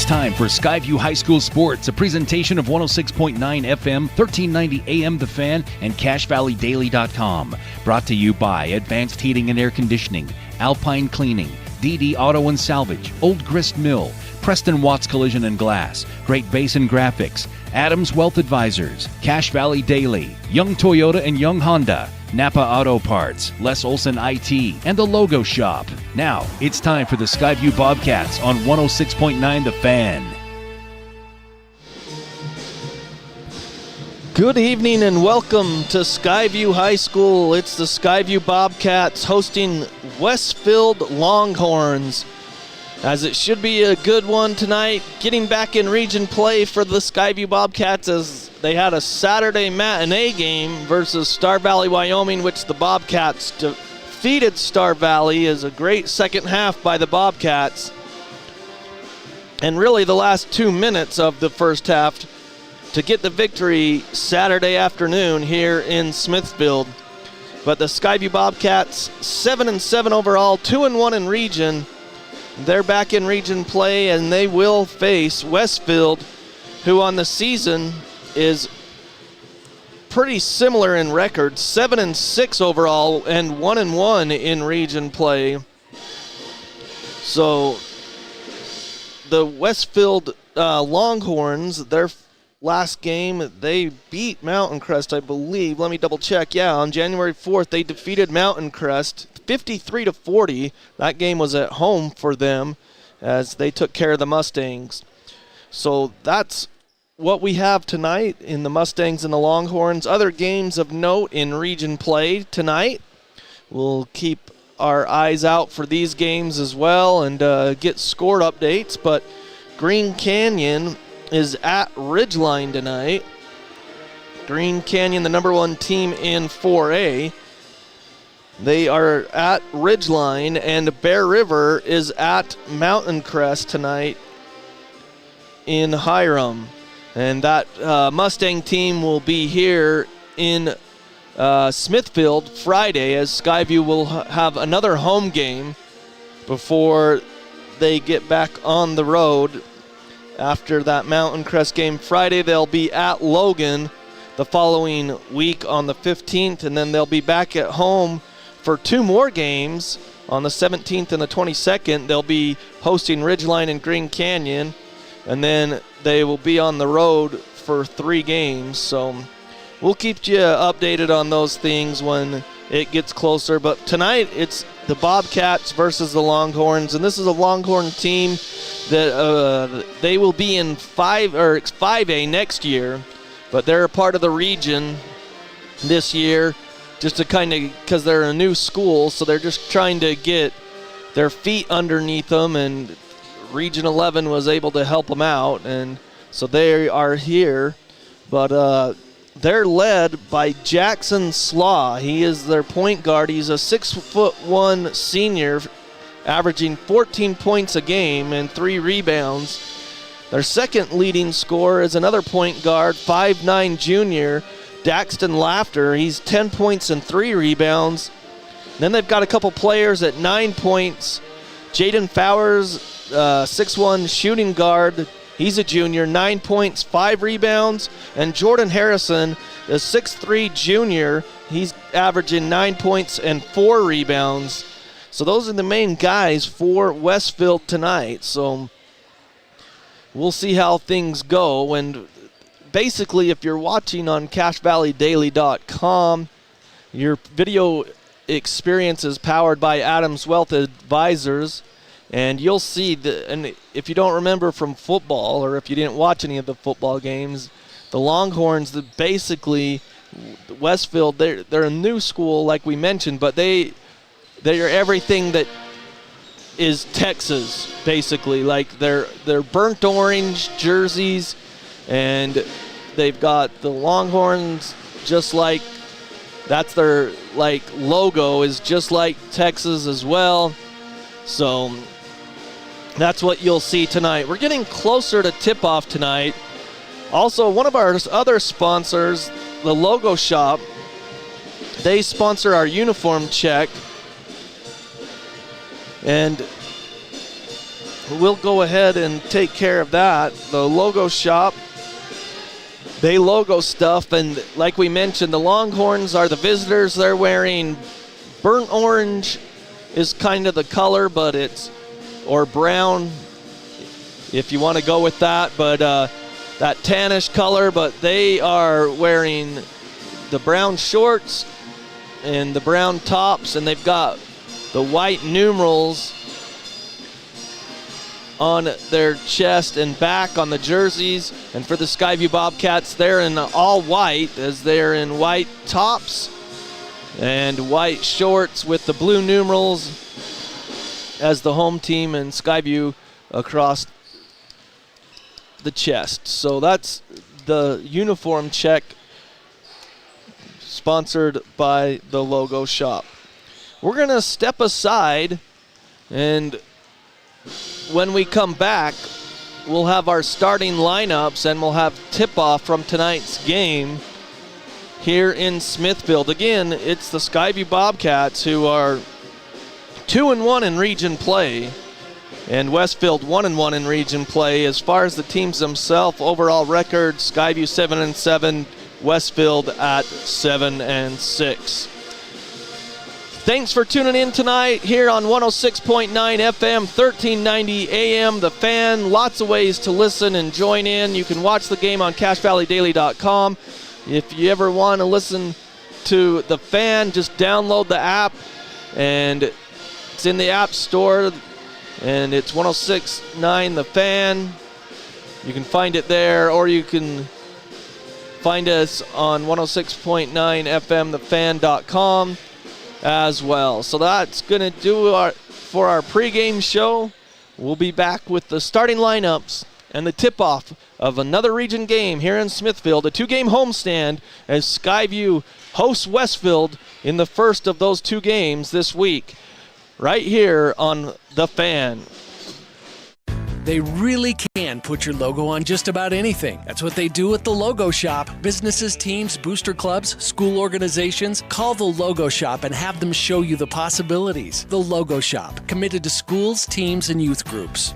time for Skyview High School Sports, a presentation of 106.9 FM, 1390 AM The Fan, and CashValleyDaily.com. Brought to you by Advanced Heating and Air Conditioning, Alpine Cleaning, DD Auto and Salvage, Old Grist Mill, Preston Watts Collision and Glass, Great Basin Graphics, Adams Wealth Advisors, Cache Valley Daily, Young Toyota and Young Honda, Napa Auto Parts, Les Olson IT, and The Logo Shop. Now, it's time for the Skyview Bobcats on 106.9 The Fan. Good evening and welcome to Skyview High School. It's the Skyview Bobcats hosting Westfield Longhorns. As it should be a good one tonight, getting back in region play for the Skyview Bobcats as they had a Saturday matinee game versus Star Valley, Wyoming, which the Bobcats defeated Star Valley. Is a great second half by the Bobcats. And really the last 2 minutes of the first half to get the victory Saturday afternoon here in Smithfield. But the Skyview Bobcats 7-7 overall, 2-1 in region. They're back in region play, and they will face Westfield, who on the season is pretty similar in record, 7-6 overall and 1-1 in region play. So the Westfield Longhorns, their last game, they beat Mountain Crest, I believe. Let me double check. Yeah, on January 4th, they defeated Mountain Crest 53-40. That game was at home for them as they took care of the Mustangs. So that's what we have tonight in the Mustangs and the Longhorns. Other games of note in region play tonight. We'll keep our eyes out for these games as well and get score updates. But Green Canyon is at Ridgeline tonight. Green Canyon, the number one team in 4A. They are at Ridgeline, and Bear River is at Mountain Crest tonight in Hiram. And that Mustang team will be here in Smithfield Friday, as Skyview will have another home game before they get back on the road. After that Mountain Crest game Friday, they'll be at Logan the following week on the 15th, and then they'll be back at home for 2 more games on the 17th and the 22nd. They'll be hosting Ridgeline and Green Canyon, and then they will be on the road for 3 games. So we'll keep you updated on those things when it gets closer. But tonight it's the Bobcats versus the Longhorns, and this is a Longhorn team that they will be in 5A next year, but they're a part of the region this year. Just to kind of, because they're a new school, so they're just trying to get their feet underneath them, and Region 11 was able to help them out, and so they are here. But they're led by Jackson Slaw. He is their point guard. He's a 6'1" senior, averaging 14 points a game and 3 rebounds. Their second leading scorer is another point guard, 5'9" junior, Daxton Laughter. He's 10 points and 3 rebounds. Then they've got a couple players at 9 points. Jaden Fowers, 6'1" shooting guard. He's a junior, 9 points, 5 rebounds. And Jordan Harrison, a 6'3" junior. He's averaging 9 points and 4 rebounds. So those are the main guys for Westfield tonight. So we'll see how things go. And basically, if you're watching on CashValleyDaily.com, your video experience is powered by Adams Wealth Advisors, and you'll see and if you don't remember from football, or if you didn't watch any of the football games, the Longhorns, basically Westfield, they're a new school like we mentioned, but they are everything that is Texas, basically. Like they're burnt orange jerseys, and they've got the Longhorns, just like that's their logo is just like Texas as well. So that's what you'll see tonight. We're getting closer to tip-off tonight. Also, one of our other sponsors, the Logo Shop, they sponsor our uniform check. And we'll go ahead and take care of that. The logo shop, they logo stuff, and like we mentioned, the Longhorns are the visitors. They're wearing burnt orange is kind of the color, but or brown if you want to go with that, but that tannish color, but they are wearing the brown shorts and the brown tops, and they've got the white numerals on their chest and back on the jerseys. And for the Skyview Bobcats, they're in all white, as they're in white tops and white shorts with the blue numerals as the home team, and Skyview across the chest. So that's the uniform check sponsored by the logo shop. We're going to step aside, and when we come back, we'll have our starting lineups and we'll have tip-off from tonight's game here in Smithfield. Again, it's the Skyview Bobcats, who are 2-1 in region play, and Westfield 1-1 in region play. As far as the teams themselves, overall record, Skyview 7-7, Westfield at 7-6. Thanks for tuning in tonight here on 106.9 FM, 1390 AM, The Fan. Lots of ways to listen and join in. You can watch the game on CashValleyDaily.com. If you ever want to listen to The Fan, just download the app, and it's in the App Store, and it's 106.9 The Fan. You can find it there, or you can find us on 106.9 FM, thefan.com as well. So that's going to do for our pregame show. We'll be back with the starting lineups and the tip-off of another region game here in Smithfield, a two-game homestand as Skyview hosts Westfield in the first of those two games this week, right here on The Fan. They really can put your logo on just about anything. That's what they do at the Logo Shop. Businesses, teams, booster clubs, school organizations, call the Logo Shop and have them show you the possibilities. The Logo Shop, committed to schools, teams, and youth groups.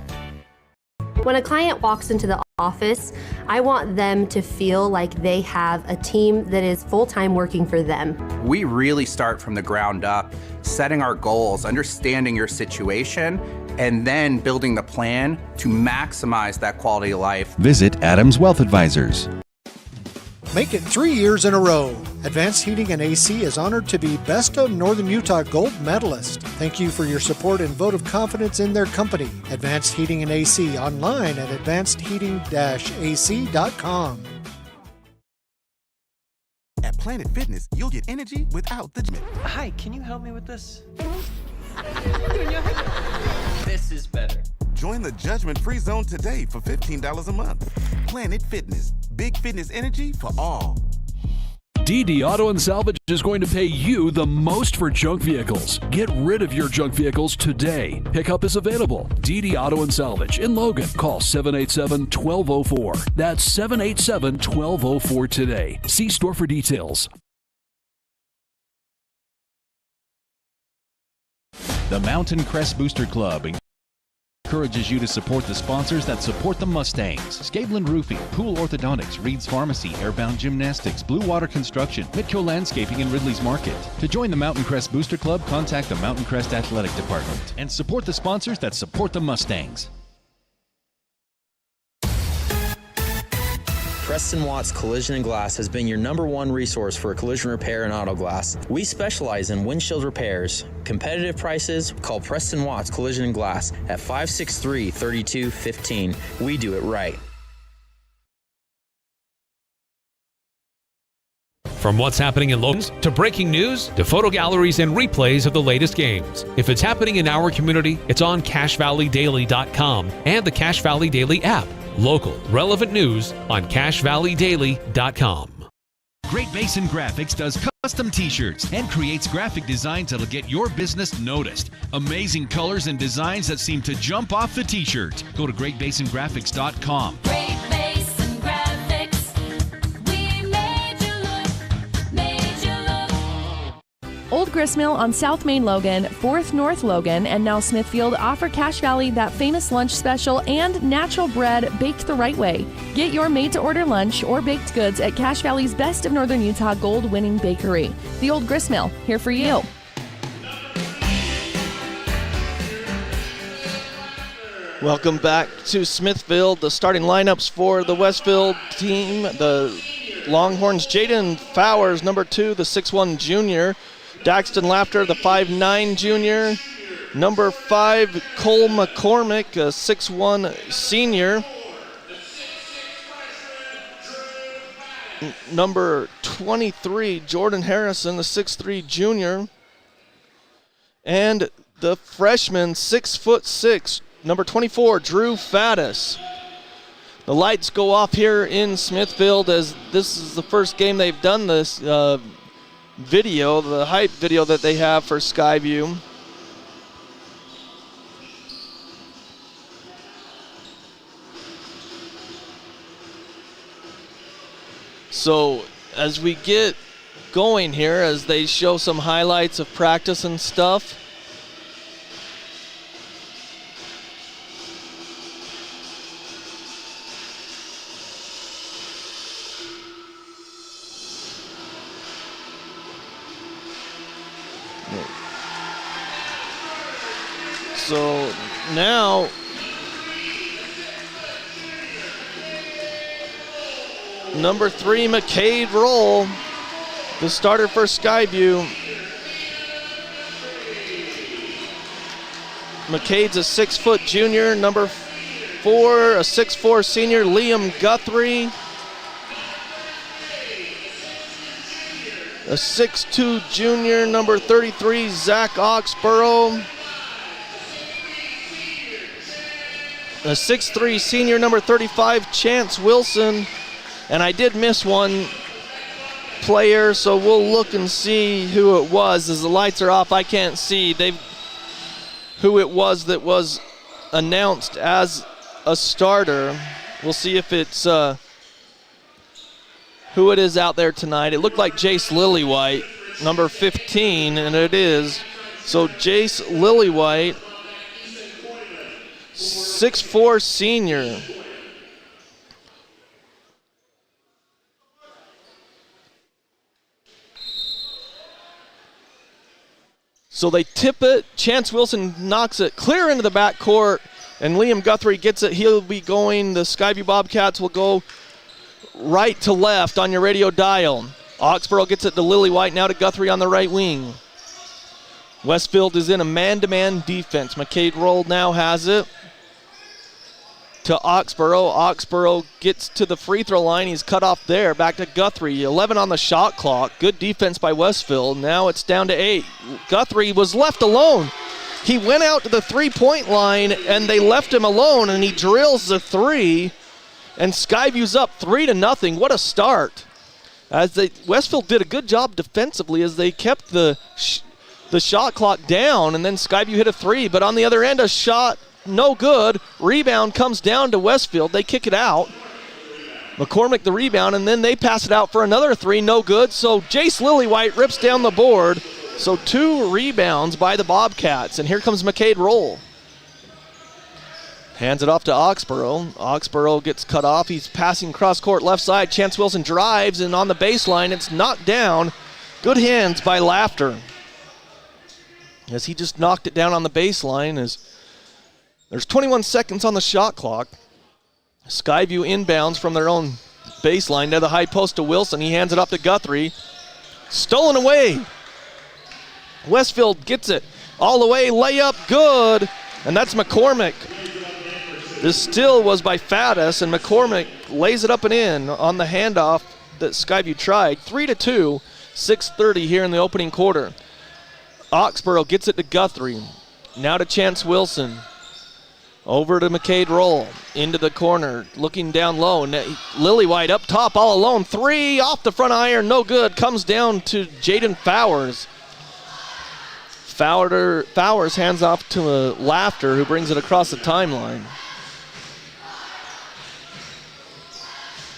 When a client walks into the office, I want them to feel like they have a team that is full-time working for them. We really start from the ground up, setting our goals, understanding your situation, and then building the plan to maximize that quality of life. Visit Adams Wealth Advisors. Make it 3 years in a row. Advanced Heating and AC is honored to be Best of Northern Utah Gold Medalist. Thank you for your support and vote of confidence in their company. Advanced Heating and AC, online at advancedheating-ac.com. At Planet Fitness, you'll get energy without the gym. Hi, can you help me with this? This is better. Join the judgment-free zone today for $15 a month. Planet Fitness, big fitness energy for all. DD Auto and Salvage is going to pay you the most for junk vehicles. Get rid of your junk vehicles today. Pickup is available. DD Auto and Salvage in Logan. Call 787-1204. That's 787-1204 today. See store for details. The Mountain Crest Booster Club encourages you to support the sponsors that support the Mustangs. Scabelin Roofing, Pool Orthodontics, Reed's Pharmacy, Airbound Gymnastics, Blue Water Construction, Midco Landscaping, and Ridley's Market. To join the Mountain Crest Booster Club, contact the Mountain Crest Athletic Department and support the sponsors that support the Mustangs. Preston Watts Collision and Glass has been your #1 resource for collision repair and auto glass. We specialize in windshield repairs. Competitive prices, call Preston Watts Collision and Glass at 563-3215. We do it right. From what's happening in Logan's to breaking news to photo galleries and replays of the latest games. If it's happening in our community, it's on CashValleyDaily.com and the Cache Valley Daily app. Local, relevant news on CashValleyDaily.com. Great Basin Graphics does custom t-shirts and creates graphic designs that'll get your business noticed. Amazing colors and designs that seem to jump off the t-shirt. Go to GreatBasinGraphics.com. Great Basin Graphics. We made you look. Old Gristmill on South Main Logan, 4th North Logan, and now Smithfield offer Cache Valley that famous lunch special and natural bread baked the right way. Get your made-to-order lunch or baked goods at Cache Valley's Best of Northern Utah gold-winning bakery. The Old Gristmill, here for you. Welcome back to Smithfield. The starting lineups for the Westfield team. The Longhorns, Jaden Fowers, number 2, the 6'1 junior. Daxton Laughter, the 5'9 junior. Number 5, Cole McCormick, a 6'1 senior. Number 23, Jordan Harrison, the 6'3 junior. And the freshman, 6'6", number 24, Drew Faddis. The lights go off here in Smithfield as this is the first game they've done this video, the hype video that they have for Skyview. So as we get going here, as they show some highlights of practice and stuff, so now number 3, McCade Roll, the starter for Skyview. McCade's a 6-foot junior. Number 4, a 6'4 senior, Liam Guthrie. A 6'2 junior, number 33, Zach Oxborough. A 6'3 senior, number 35, Chance Wilson. And I did miss one player, so we'll look and see who it was. As the lights are off, I can't see who it was that was announced as a starter. We'll see if it's who it is out there tonight. It looked like Jace Lillywhite, number 15, and it is. So Jace Lillywhite, 6'4 senior. So they tip it. Chance Wilson knocks it clear into the backcourt, and Liam Guthrie gets it. He'll be going. The Skyview Bobcats will go right to left on your radio dial. Oxborough gets it to Lillywhite, now to Guthrie on the right wing. Westfield is in a man-to-man defense. McCade Roll now has it to Oxborough. Oxborough gets to the free throw line. He's cut off there. Back to Guthrie. 11 on the shot clock. Good defense by Westfield. Now it's down to 8. Guthrie was left alone. He went out to the three-point line, and they left him alone, and he drills the three, and Skyview's up 3-0. What a start. Westfield did a good job defensively as they kept the shot clock down, and then Skyview hit a three. But on the other end, a shot no good. Rebound comes down to Westfield. They kick it out. McCormick the rebound, and then they pass it out for another three. No good. So Jace Lillywhite rips down the board. So 2 rebounds by the Bobcats. And here comes McCade Roll. Hands it off to Oxborough. Oxborough gets cut off. He's passing cross court left side. Chance Wilson drives, and on the baseline, it's knocked down. Good hands by Laughter, as he just knocked it down on the baseline. As there's 21 seconds on the shot clock. Skyview inbounds from their own baseline to the high post to Wilson. He hands it off to Guthrie. Stolen away. Westfield gets it all the way. Layup good. And that's McCormick. This still was by Faddis, and McCormick lays it up and in on the handoff that Skyview tried. 3-2, 6:30 here in the opening quarter. Oxborough gets it to Guthrie. Now to Chance Wilson. Over to McCade Roll. Into the corner. Looking down low. Lillywhite up top all alone. 3 off the front iron. No good. Comes down to Jaden Fowers. Fowers hands off to Laughter, who brings it across the timeline.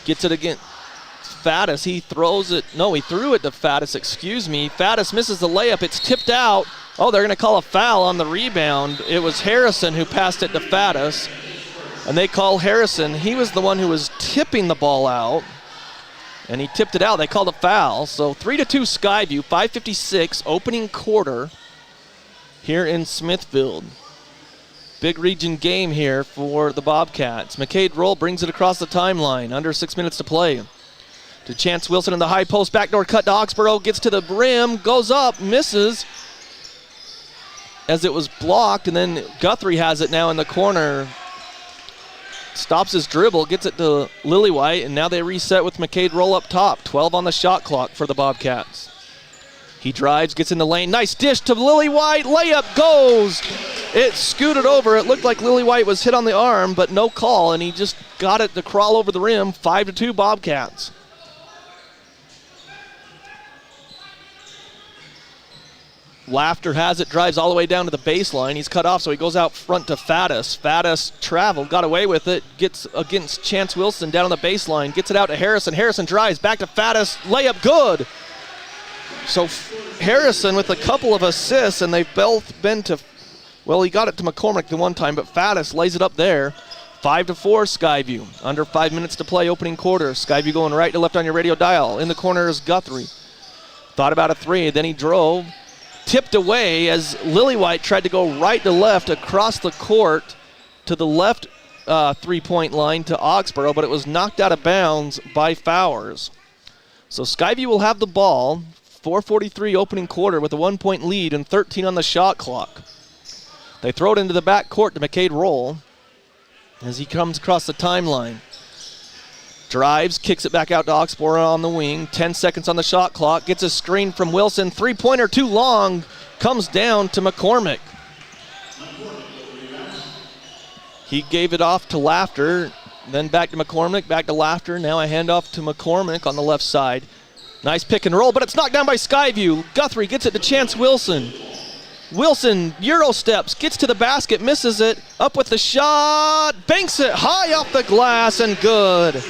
Gets it again. Faddis. He throws it. No, he threw it to Faddis, excuse me. Faddis misses the layup. It's tipped out. Oh, they're going to call a foul on the rebound. It was Harrison who passed it to Faddis. And they call Harrison. He was the one who was tipping the ball out. And he tipped it out. They called a foul. So 3-2 Skyview, 5:56, opening quarter here in Smithfield. Big region game here for the Bobcats. McCade Roll brings it across the timeline. Under 6 minutes to play. To Chance Wilson in the high post. Backdoor cut to Oxborough. Gets to the rim. Goes up. Misses. As it was blocked. And then Guthrie has it now in the corner. Stops his dribble. Gets it to Lillywhite. And now they reset with McCade Roll up top. 12 on the shot clock for the Bobcats. He drives, gets in the lane. Nice dish to Lillywhite. Layup goes. It scooted over. It looked like Lillywhite was hit on the arm, but no call, and he just got it to crawl over the rim. 5-2 Bobcats. Laughter has it, drives all the way down to the baseline. He's cut off, so he goes out front to Faddis. Faddis traveled, got away with it, gets against Chance Wilson down on the baseline, gets it out to Harrison. Harrison drives, back to Faddis. Layup good. So Harrison with a couple of assists, and they've both been to, well, he got it to McCormick the one time, but Faddis lays it up there. 5-4 Skyview. Under 5 minutes to play, opening quarter. Skyview going right to left on your radio dial. In the corner is Guthrie. Thought about a three, then he drove. Tipped away as Lillywhite tried to go right to left across the court to the left three-point line to Oxborough, but it was knocked out of bounds by Fowers. So Skyview will have the ball. 4:43 opening quarter with a 1-point lead and 13 on the shot clock. They throw it into the back court to McCade Roll as he comes across the timeline. Drives, kicks it back out to Oxborough on the wing. 10 seconds on the shot clock. Gets a screen from Wilson. Three-pointer too long. Comes down to McCormick. He gave it off to Laughter. Then back to McCormick. Back to Laughter. Now a handoff to McCormick on the left side. Nice pick and roll, but it's knocked down by Skyview. Guthrie gets it to Chance Wilson. Wilson, Euro steps, gets to the basket, misses it. Up with the shot. Banks it high off the glass and good.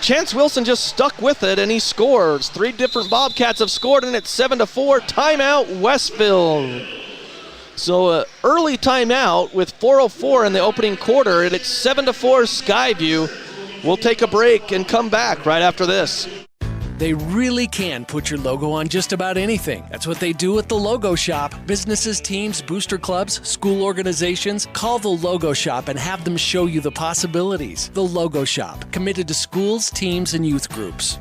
Chance Wilson just stuck with it, and he scores. 3 different Bobcats have scored, and it's 7-4. Timeout, Westfield. So early timeout with 4:04 in the opening quarter, and it's 7-4 Skyview. We'll take a break and come back right after this. They really can put your logo on just about anything. That's what they do at the Logo Shop. Businesses, teams, booster clubs, school organizations. Call the Logo Shop and have them show you the possibilities. The Logo Shop, committed to schools, teams, and youth groups.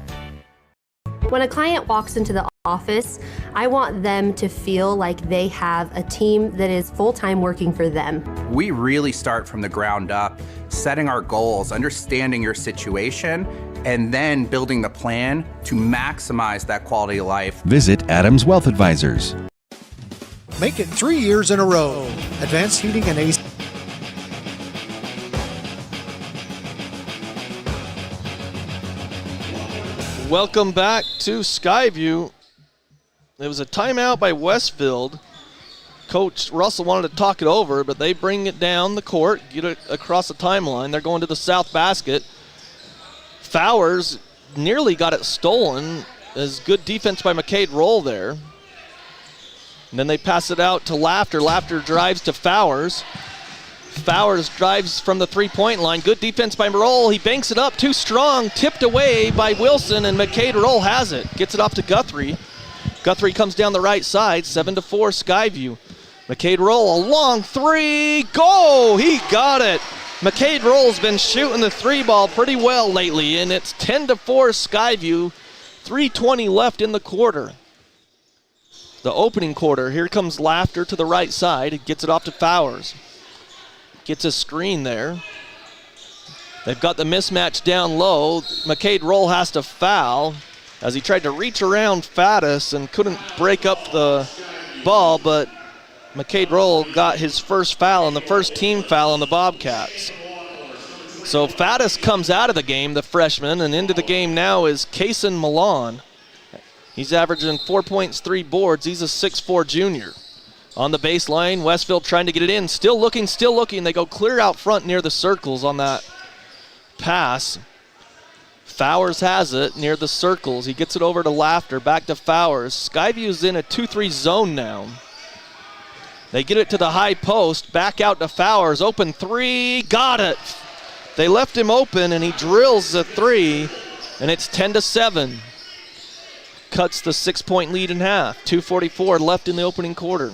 When a client walks into the office, I want them to feel like they have a team that is full-time working for them. We really start from the ground up, setting our goals, understanding your situation, and then building the plan to maximize that quality of life. Visit Adams Wealth Advisors. Make it 3 years in a row. Advanced Heating and AC. Welcome back to Skyview. There was a timeout by Westfield. Coach Russell wanted to talk it over, but they bring it down the court, get it across the timeline. They're going to the south basket. Fowers nearly got it stolen. There's good defense by McCade Roll there. And then they pass it out to Laughter. Laughter drives to Fowers. Fowers drives from the three-point line. Good defense by Roll. He banks it up too strong. Tipped away by Wilson, and McCade Roll has it. Gets it off to Guthrie. Guthrie comes down the right side. 7-4 Skyview. McCade Roll, a long three. Go! He got it. McCade Roll's been shooting the three ball pretty well lately, and it's 10-4 Skyview. 3:20 left in the quarter. The opening quarter. Here comes Laughter to the right side. He gets it off to Fowers. Gets a screen there. They've got the mismatch down low. McCade Roll has to foul as he tried to reach around Faddis and couldn't break up the ball, but McCade Roll got his first foul and the first team foul on the Bobcats. So Faddis comes out of the game, the freshman, and into the game now is Kaysen Milan. He's averaging 4 points, 3 boards. He's a 6'4 junior. On the baseline, Westfield trying to get it in. Still looking. They go clear out front near the circles on that pass. Fowers has it near the circles. He gets it over to Laughter, back to Fowers. Skyview's in a 2-3 zone now. They get it to the high post, back out to Fowers. Open three, got it. They left him open, and he drills the three, and it's 10-7. Cuts the 6-point lead in half. 2:44 left in the opening quarter.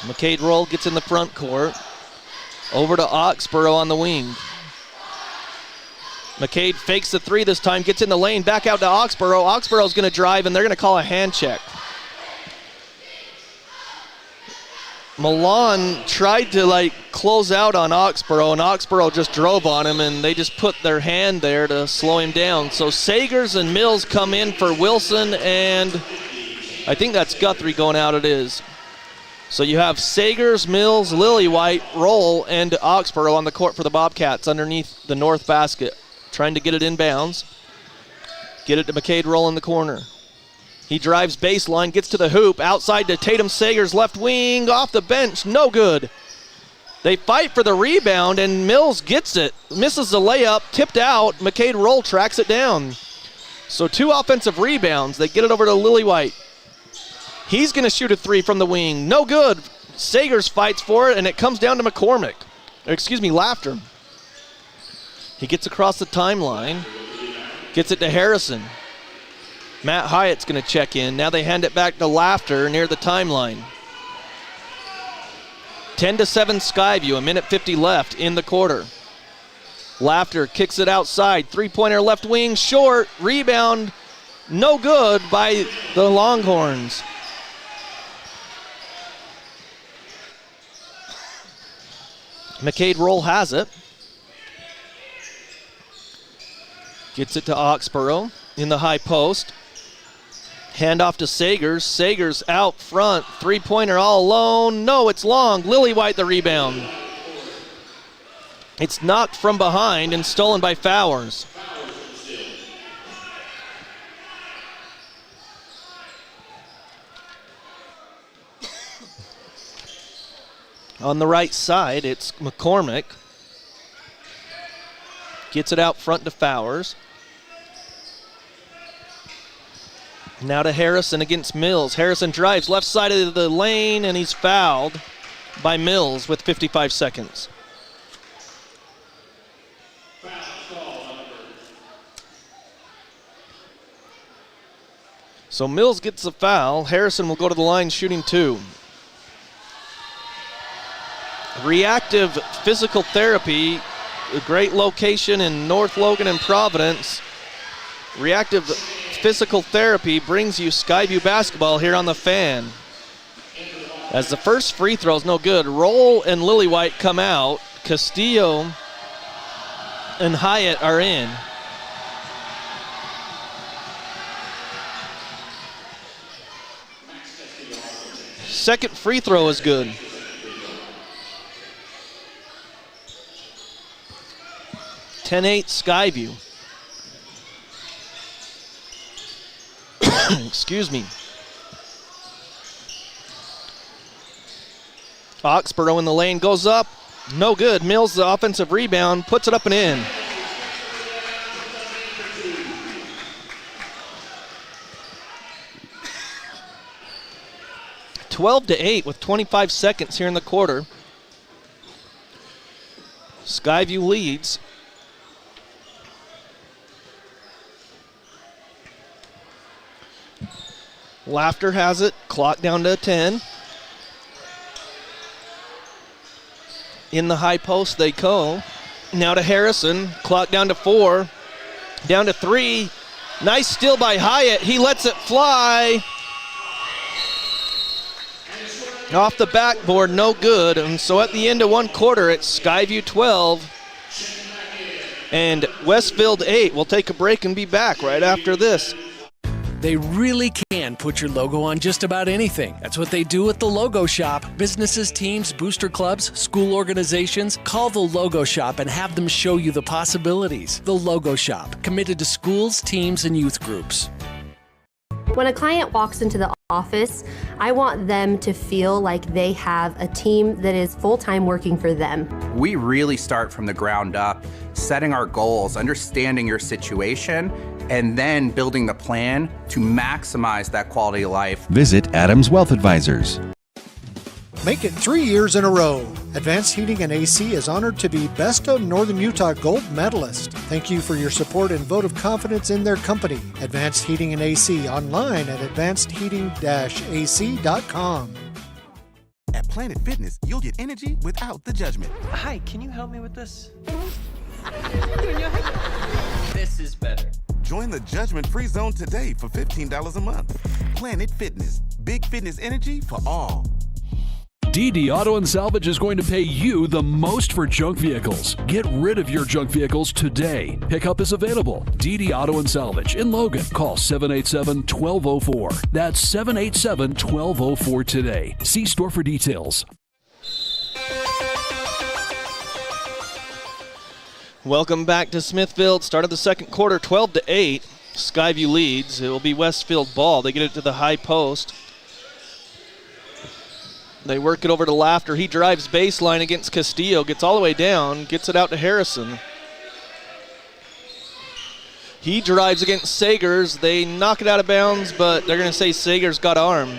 McCade Roll gets in the front court. Over to Oxborough on the wing. McCade fakes the three this time, gets in the lane, back out to Oxborough. Oxborough's going to drive, and they're going to call a hand check. Milan tried to close out on Oxborough, and Oxborough just drove on him, and they just put their hand there to slow him down. So Sagers and Mills come in for Wilson, and I think that's Guthrie going out. It is. So you have Sagers, Mills, Lillywhite, Roll, and Oxborough on the court for the Bobcats underneath the north basket, trying to get it inbounds. Get it to McCade Roll in the corner. He drives baseline, gets to the hoop, outside to Tatum Sagers, left wing, off the bench, no good. They fight for the rebound, and Mills gets it, misses the layup, tipped out. McCade Roll tracks it down. So 2 offensive rebounds. They get it over to Lillywhite. He's going to shoot a three from the wing, no good. Sagers fights for it, and it comes down to Laughter. He gets across the timeline, gets it to Harrison. Matt Hyatt's going to check in. Now they hand it back to Laughter near the timeline. 10-7 Skyview, 1:50 left in the quarter. Laughter kicks it outside. Three-pointer left wing, short. Rebound, no good by the Longhorns. McCade Roll has it. Gets it to Oxborough in the high post. Hand off to Sagers. Sagers out front. Three-pointer all alone. No, it's long. Lillywhite the rebound. It's knocked from behind and stolen by Fowers. On the right side, it's McCormick. Gets it out front to Fowers. Now to Harrison against Mills. Harrison drives left side of the lane, and he's fouled by Mills with 55 seconds. So Mills gets the foul. Harrison will go to the line shooting 2. Reactive Physical Therapy, a great location in North Logan and Providence. Reactive Physical Therapy brings you Skyview basketball here on the Fan. As the first free throw is no good, Roll and Lillywhite come out. Castillo and Hyatt are in. Second free throw is good. (10-8) Skyview. Excuse me. Oxborough in the lane, goes up, no good. Mills the offensive rebound, puts it up and in. (12-8) with 25 seconds here in the quarter. Skyview leads. Laughter has it, clock down to 10. In the high post they go. Now to Harrison, clock down to 4. Down to 3. Nice steal by Hyatt, he lets it fly. Off the backboard, no good. And so at the end of one quarter, it's Skyview 12 and Westfield 8. We'll take a break and be back right after this. They really can put your logo on just about anything. That's what they do at the Logo Shop. Businesses, teams, booster clubs, school organizations, call the Logo Shop and have them show you the possibilities. The Logo Shop, committed to schools, teams, and youth groups. When a client walks into the office, I want them to feel like they have a team that is full-time working for them. We really start from the ground up, setting our goals, understanding your situation, and then building the plan to maximize that quality of life. Visit Adams Wealth Advisors. Make it 3 years in a row. Advanced Heating and AC is honored to be Best of Northern Utah Gold Medalist. Thank you for your support and vote of confidence in their company. Advanced Heating and AC, online at advancedheating-ac.com. At Planet Fitness, you'll get energy without the judgment. Hi, can you help me with this? This is better. Join the judgment-free zone today for $15 a month. Planet Fitness, big fitness energy for all. DD Auto and Salvage is going to pay you the most for junk vehicles. Get rid of your junk vehicles today. Pickup is available. DD Auto and Salvage in Logan. Call 787-1204. That's 787-1204 today. See store for details. Welcome back to Smithfield. Start of the second quarter, 12-8. Skyview leads. It will be Westfield ball. They get it to the high post. They work it over to Laughter. He drives baseline against Castillo, gets all the way down, gets it out to Harrison. He drives against Sagers. They knock it out of bounds, but they're going to say Sagers got arm.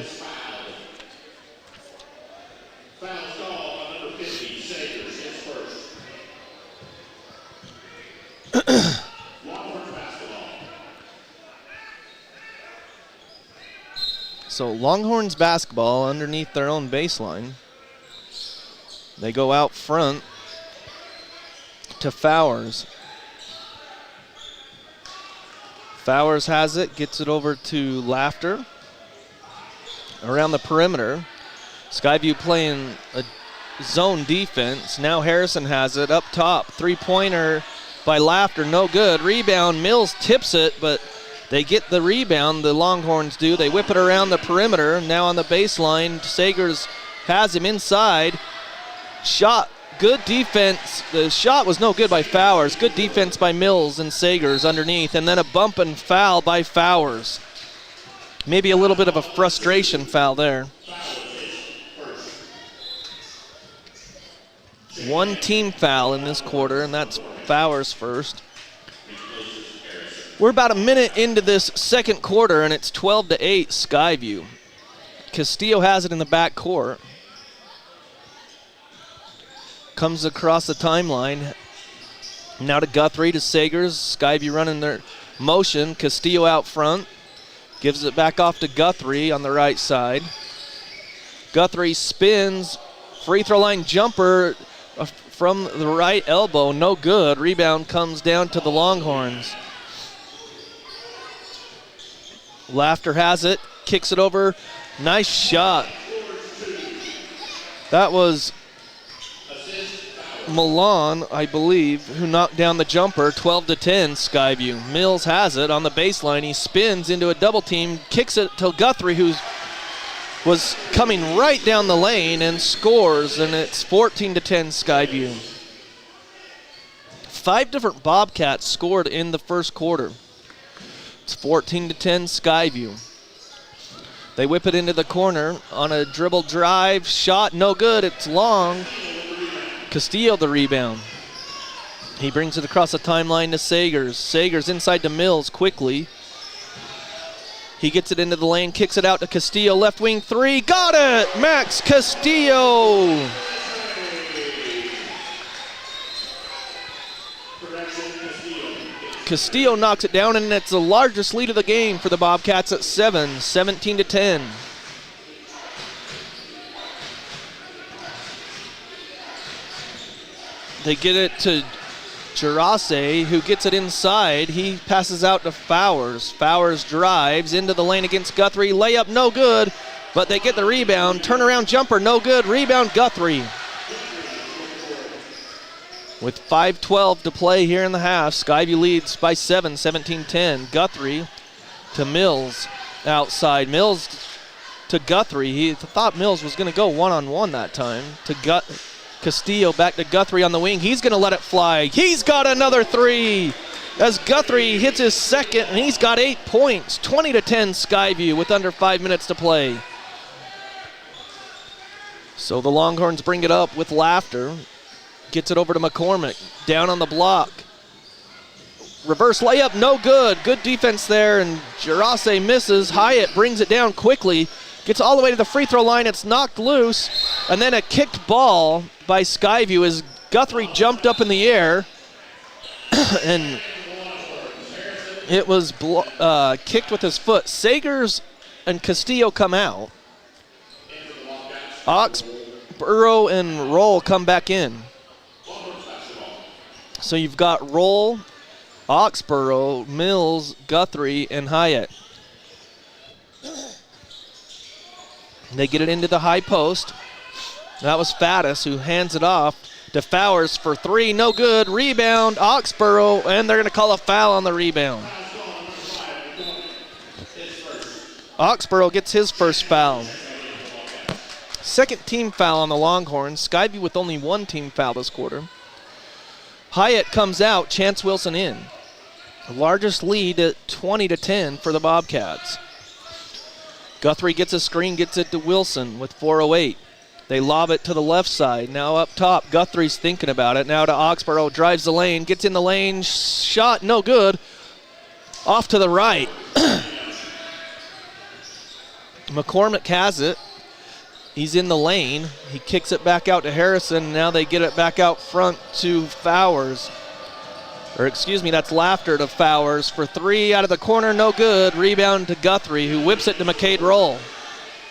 So Longhorns basketball underneath their own baseline. They go out front to Fowers. Fowers has it, gets it over to Laughter. Around the perimeter. Skyview playing a zone defense. Now Harrison has it up top. Three-pointer by Laughter, no good. Rebound, Mills tips it, but they get the rebound, the Longhorns do. They whip it around the perimeter. Now on the baseline, Sagers has him inside. Shot, good defense. The shot was no good by Fowers. Good defense by Mills and Sagers underneath. And then a bump and foul by Fowers. Maybe a little bit of a frustration foul there. One team foul in this quarter, and that's Fowers first. We're about a minute into this second quarter, and it's 12-8 Skyview. Castillo has it in the back court. Comes across the timeline. Now to Guthrie, to Sagers. Skyview running their motion. Castillo out front. Gives it back off to Guthrie on the right side. Guthrie spins. Free throw line jumper from the right elbow. No good. Rebound comes down to the Longhorns. Laughter has it, kicks it over. Nice shot. That was Milan, I believe, who knocked down the jumper. 12-10 Skyview. Mills has it on the baseline. He spins into a double team, kicks it to Guthrie, who was coming right down the lane, and scores, and it's 14-10 Skyview. 5 different Bobcats scored in the first quarter. It's 14-10 Skyview. They whip it into the corner on a dribble drive. Shot, no good. It's long. Castillo the rebound. He brings it across the timeline to Sagers. Sagers inside to Mills quickly. He gets it into the lane, kicks it out to Castillo. Left wing three. Got it! Max Castillo! Castillo knocks it down, and it's the largest lead of the game for the Bobcats at 7, 17-10. They get it to Gerase, who gets it inside. He passes out to Fowers. Fowers drives into the lane against Guthrie. Layup, no good, but they get the rebound. Turnaround jumper, no good. Rebound, Guthrie. With 5:12 to play here in the half, Skyview leads by 7, 17-10. Guthrie to Mills outside. Mills to Guthrie. He thought Mills was going to go one-on-one that time. To Castillo, back to Guthrie on the wing. He's going to let it fly. He's got another three. as Guthrie hits his second, and he's got 8 points. 20-10 Skyview with under 5 minutes to play. So the Longhorns bring it up with Laughter. Gets it over to McCormick. Down on the block. Reverse layup, no good. Good defense there, and Girase misses. Hyatt brings it down quickly. Gets all the way to the free throw line. It's knocked loose. And then a kicked ball by Skyview as Guthrie jumped up in the air. And it was kicked with his foot. Sagers and Castillo come out. Oxborough and Roll come back in. So you've got Roll, Oxborough, Mills, Guthrie, and Hyatt. They get it into the high post. That was Faddis who hands it off to Fowers for three. No good. Rebound, Oxborough, and they're going to call a foul on the rebound. Oxborough gets his first foul. Second team foul on the Longhorns. Skyview with only one team foul this quarter. Hyatt comes out, Chance Wilson in. The largest lead at 20-10 for the Bobcats. Guthrie gets a screen, gets it to Wilson with 4:08. They lob it to the left side. Now up top, Guthrie's thinking about it. Now to Oxborough, drives the lane, gets in the lane, shot, no good. Off to the right. McCormick has it. He's in the lane. He kicks it back out to Harrison. Now they get it back out front to Fowers. Or excuse me, that's Laughter to Fowers for three out of the corner, no good. Rebound to Guthrie, who whips it to McCade Roll.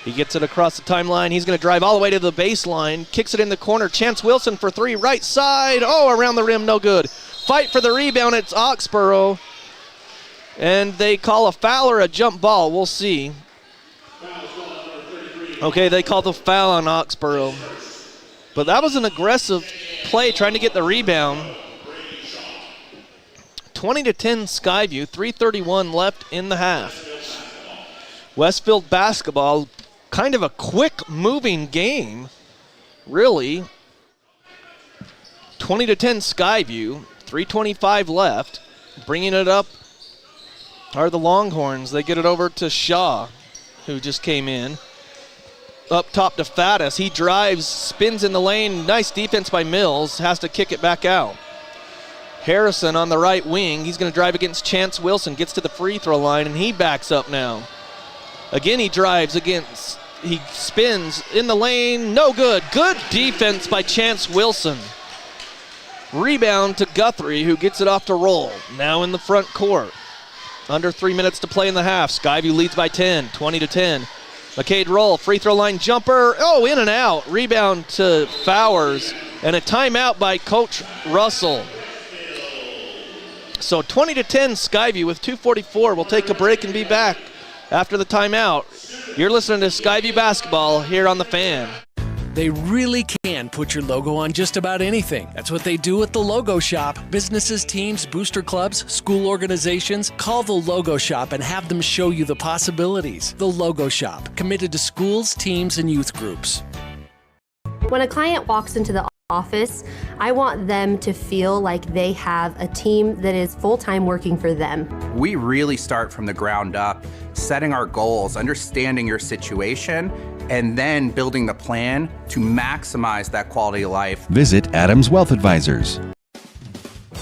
He gets it across the timeline. He's going to drive all the way to the baseline. Kicks it in the corner. Chance Wilson for three, right side. Oh, around the rim, no good. Fight for the rebound. It's Oxborough. And they call a foul or a jump ball. We'll see. Okay, they call the foul on Oxborough. But that was an aggressive play trying to get the rebound. 20-10 Skyview, 3:31 left in the half. Westfield basketball, kind of a quick moving game, really. 20-10 Skyview, 3:25 left. Bringing it up are the Longhorns. They get it over to Shaw, who just came in. Up top to Faddis. He drives, spins in the lane. Nice defense by Mills. Has to kick it back out. Harrison on the right wing. He's going to drive against Chance Wilson. Gets to the free throw line, and he backs up now. Again, he drives against. He spins in the lane. No good. Good defense by Chance Wilson. Rebound to Guthrie, who gets it off to Roll. Now in the front court. Under 3 minutes to play in the half. Skyview leads by 10, 20-10. McCade Roll, free throw line jumper. Oh, in and out. Rebound to Fowers. And a timeout by Coach Russell. So 20-10 Skyview with 2:44. We'll take a break and be back after the timeout. You're listening to Skyview Basketball here on The Fan. They really can put your logo on just about anything. That's what they do at the Logo Shop. Businesses, teams, booster clubs, school organizations. Call the Logo Shop and have them show you the possibilities. The Logo Shop, committed to schools, teams, and youth groups. When a client walks into the office, I want them to feel like they have a team that is full-time working for them. We really start from the ground up, setting our goals, understanding your situation, and then building the plan to maximize that quality of life. Visit Adams Wealth Advisors.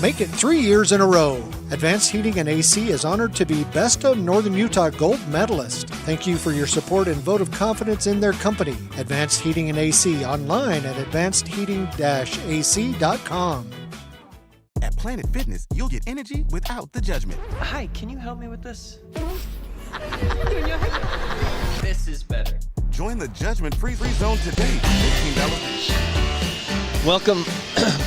Make it 3 years in a row. Advanced Heating and AC is honored to be Best of Northern Utah Gold Medalist. Thank you for your support and vote of confidence in their company. Advanced Heating and AC, online at advancedheating-ac.com. At Planet Fitness, you'll get energy without the judgment. Hi, can you help me with this? This is better. Join the judgment-free zone today. $15. Welcome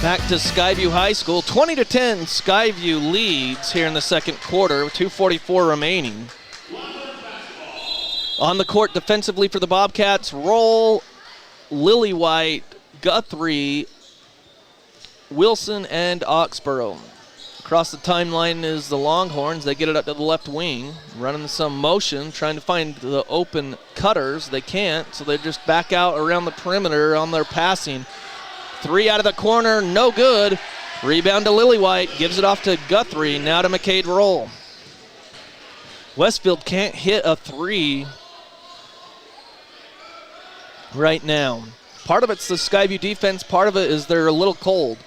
back to Skyview High School. 20-10 Skyview leads here in the second quarter with 2:44 remaining. On the court defensively for the Bobcats, Roll, Lillywhite, Guthrie, Wilson, and Oxborough. Across the timeline is the Longhorns. They get it up to the left wing, running some motion, trying to find the open cutters. They can't, so they just back out around the perimeter on their passing. Three out of the corner, no good. Rebound to Lillywhite, gives it off to Guthrie, now to McCade Roll. Westfield can't hit a three right now. Part of it's the Skyview defense, part of it is they're a little cold.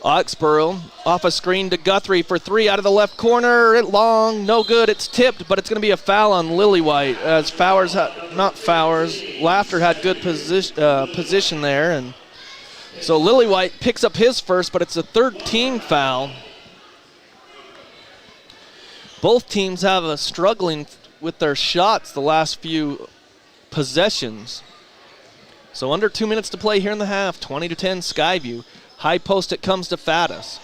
Oxborough off a screen to Guthrie for three out of the left corner. It long, no good. It's tipped, but it's going to be a foul on Lillywhite as Laughter had good position there, and so Lillywhite picks up his first, but it's a third team foul. Both teams have a struggling with their shots the last few possessions. So under 2 minutes to play here in the half, 20-10 Skyview. High post, it comes to Faddis.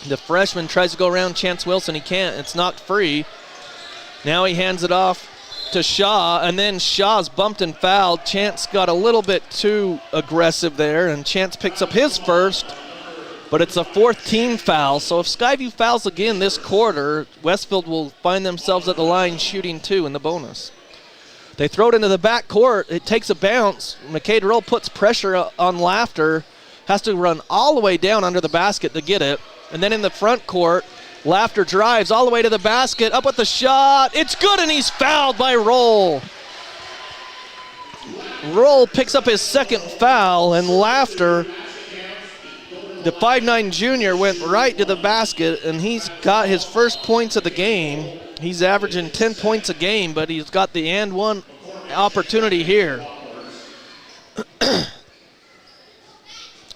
The freshman tries to go around Chance Wilson. He can't. It's knocked free. Now he hands it off to Shaw, and then Shaw's bumped and fouled. Chance got a little bit too aggressive there, and Chance picks up his first, but it's a fourth team foul. So if Skyview fouls again this quarter, Westfield will find themselves at the line shooting two in the bonus. They throw it into the back court. It takes a bounce. McCade Roll puts pressure on Laughter. Has to run all the way down under the basket to get it. And then in the front court, Laughter drives all the way to the basket. Up with the shot. It's good, and he's fouled by Roll. Roll picks up his second foul, and Laughter, the 5'9 junior, went right to the basket, and he's got his first points of the game. He's averaging 10 points a game, but he's got the and one opportunity here.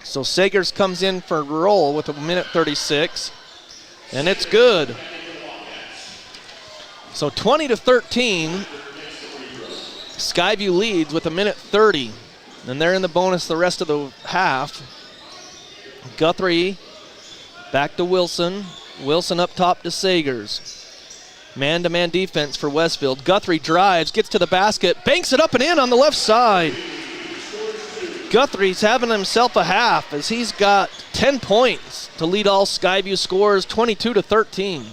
So Sagers comes in for Roll with a minute 36, and it's good. So 20-13, Skyview leads with a minute 30, and they're in the bonus the rest of the half. Guthrie back to Wilson. Wilson up top to Sagers. Man-to-man defense for Westfield. Guthrie drives, gets to the basket, banks it up and in on the left side. Guthrie's having himself a half as he's got 10 points to lead all Skyview scores, 22-13.